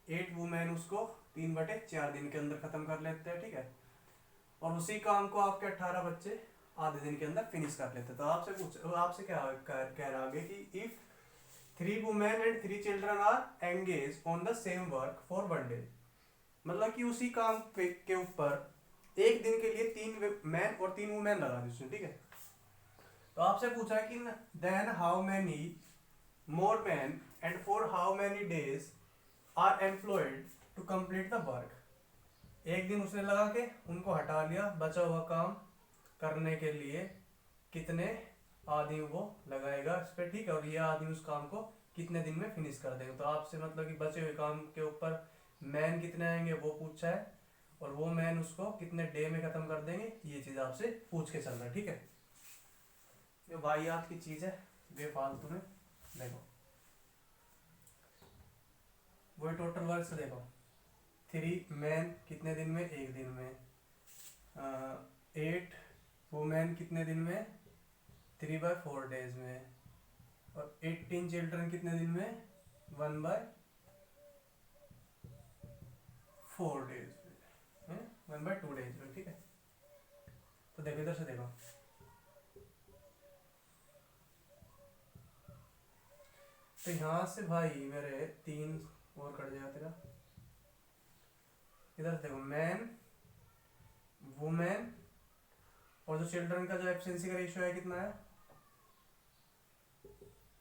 8 वुमेन उसको 3/4 दिन के अंदर खत्म कर लेते हैं, ठीक है। और उसी काम को आपके 18 बच्चे आधे दिन के अंदर फिनिश कर लेते हैं। तो आपसे क्या कह रहा है कि if 3 women and 3 children are engaged on the same work for 1 day, मतलब कि उसी काम के ऊपर एक दिन के लिए 3 मैन और 3 वुमेन लगा दी उसने, ठीक है। तो आपसे पूछा है कि then how many more man and for how many days are employed to complete the work. एक दिन उसने लगा के उनको हटा लिया, बचा हुआ काम करने के लिए कितने आदमी वो लगाएगा इस पे, ठीक है। और ये आदमी उस काम को कितने दिन में फिनिश कर देंगे। तो आपसे मतलब कि बचे हुए काम के ऊपर मैन कितने आएंगे वो पूछा है, और वो मैन उसको कितने डे में खत्म कर देंगे, ये चीज आपसे पूछ के चल रहा है, ठीक है। ये वाहियात की चीज है, बेफालतू में। देखो वही टोटल वर्क से देखो, 3 मैन कितने दिन में, एक दिन में। 8 वुमेन कितने दिन में, 3/4 डेज में। और 18 चिल्ड्रन कितने दिन में, 1/4 डेज में, 1/2 डेज में, ठीक है। तो देखो इधर से देखो, तो यहां से भाई मेरे 3 और कट जाएगा तेरा। इधर देखो मैन, वुमेन और जो चिल्ड्रन का जो एब्सेंसी का रेशियो है कितना है,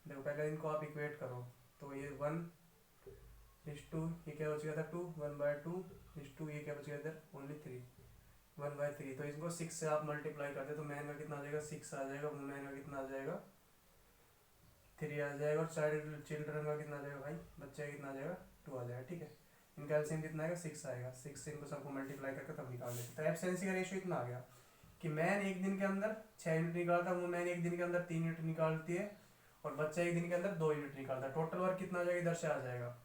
देखो पहले इनको आप इक्वेट करो, तो ये 1:2, ये क्या बच गया था 2, 1/2:2, ये क्या बच गया इधर ओनली 3, 1/3। तो इसको 6 से आप मल्टीप्लाई करते तो मैन का कितना आ जाएगा, 6 आ जाएगा, वुमेन का कितना आ जाएगा, 3 आ जाएगा, और चाइल्ड चिल्ड्रन का कितना आ जाएगा भाई, बच्चे का कितना आ जाएगा, 2 आ जाएगा, ठीक है। इनका एलसीएम कितना आएगा, 6 आएगा, 6 से इनको सबको मल्टीप्लाई करके तब निकाल देते। तो एब्सेंसी का रेशियो इतना आ गया कि मैन एक दिन के अंदर 6 यूनिट निकालता है, वुमेन एक दिन के अंदर 3 यूनिट निकालती है, और बच्चा एक दिन के अंदर 2 यूनिट निकालता है। टोटल वर्क कितना आ जाएगा, इधर से आ जाएगा,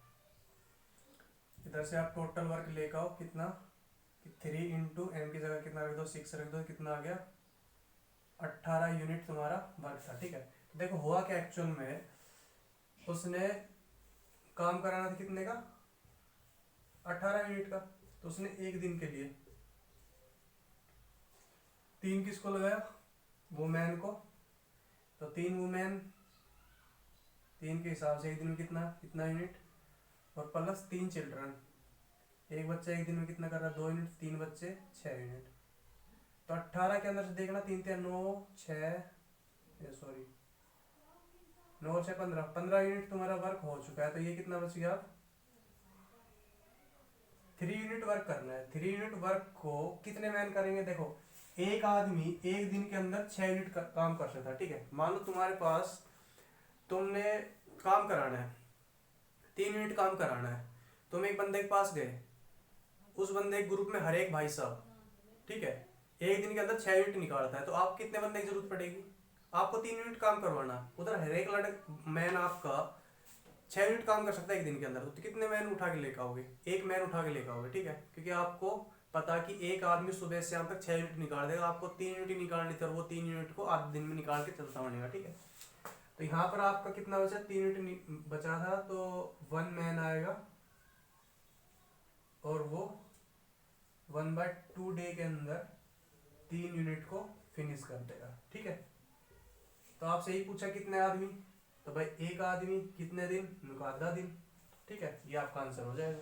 इधर से आप टोटल वर्क लेकर आओ कितना, 3 इंटू एम की जगह कितना रख दो, 6 रख दो, कितना आ गया 18 यूनिट तुम्हारा वर्क था, ठीक है। तो देखो हुआ क्या एक्चुअल में, उसने काम कराना था कितने का, 18 यूनिट का। तो उसने एक दिन के लिए 3 किसको लगाया, वुमेन को। तो 3 वुमेन, 3 के हिसाब से एक दिन में कितना यूनिट, और प्लस 3 चिल्ड्रन, एक बच्चा एक दिन में कितना कर रहा है, 2 यूनिट, 3 बच्चे 6 यूनिट। तो 18 के अंदर से देखना, 3 3 9 6, सॉरी 9 6 15 यूनिट तुम्हारा वर्क हो चुका है। तो ये कितना बच गया, 3 यूनिट वर्क करना है। 3 यूनिट वर्क को कितने मैन करेंगे, देखो एक आदमी एक दिन के अंदर 6 यूनिट काम कर सकता है, ठीक है। मान लो तुम्हारे पास, तुमने काम कराना है, 3 यूनिट काम कराना है, तुम एक बंदे के पास गए, उस बंदे के ग्रुप में हर एक भाई साहब, ठीक है, एक दिन के अंदर 6 यूनिट निकालता है। तो आप कितने बंदे की जरूरत पड़ेगी, आपको 3 यूनिट काम करवाना, उधर हर एक मैन आपका 6 यूनिट काम कर सकता है एक दिन के अंदर। तो कितने मैन उठा के लेकर आओगे, एक मैन उठा के लेकर आओगे, ठीक है। क्योंकि आपको पता कि एक आदमी सुबह से शाम तक 6 यूनिट निकाल देगा, आपको 3 यूनिट ही निकालनी थी, और वो 3 यूनिट को आधे दिन में निकाल के चलता बनेगा, ठीक है। तो यहाँ पर आपका कितना बचा, 3 यूनिट बचा था, तो 1 मैन आएगा, और वो 1/2 डे के अंदर 3 यूनिट को फिनिश कर देगा, ठीक है। तो आपसे यही पूछा कितने आदमी, तो भाई एक आदमी कितने दिन, उनका आधा दिन, ठीक है। ये आपका आंसर हो जाएगा।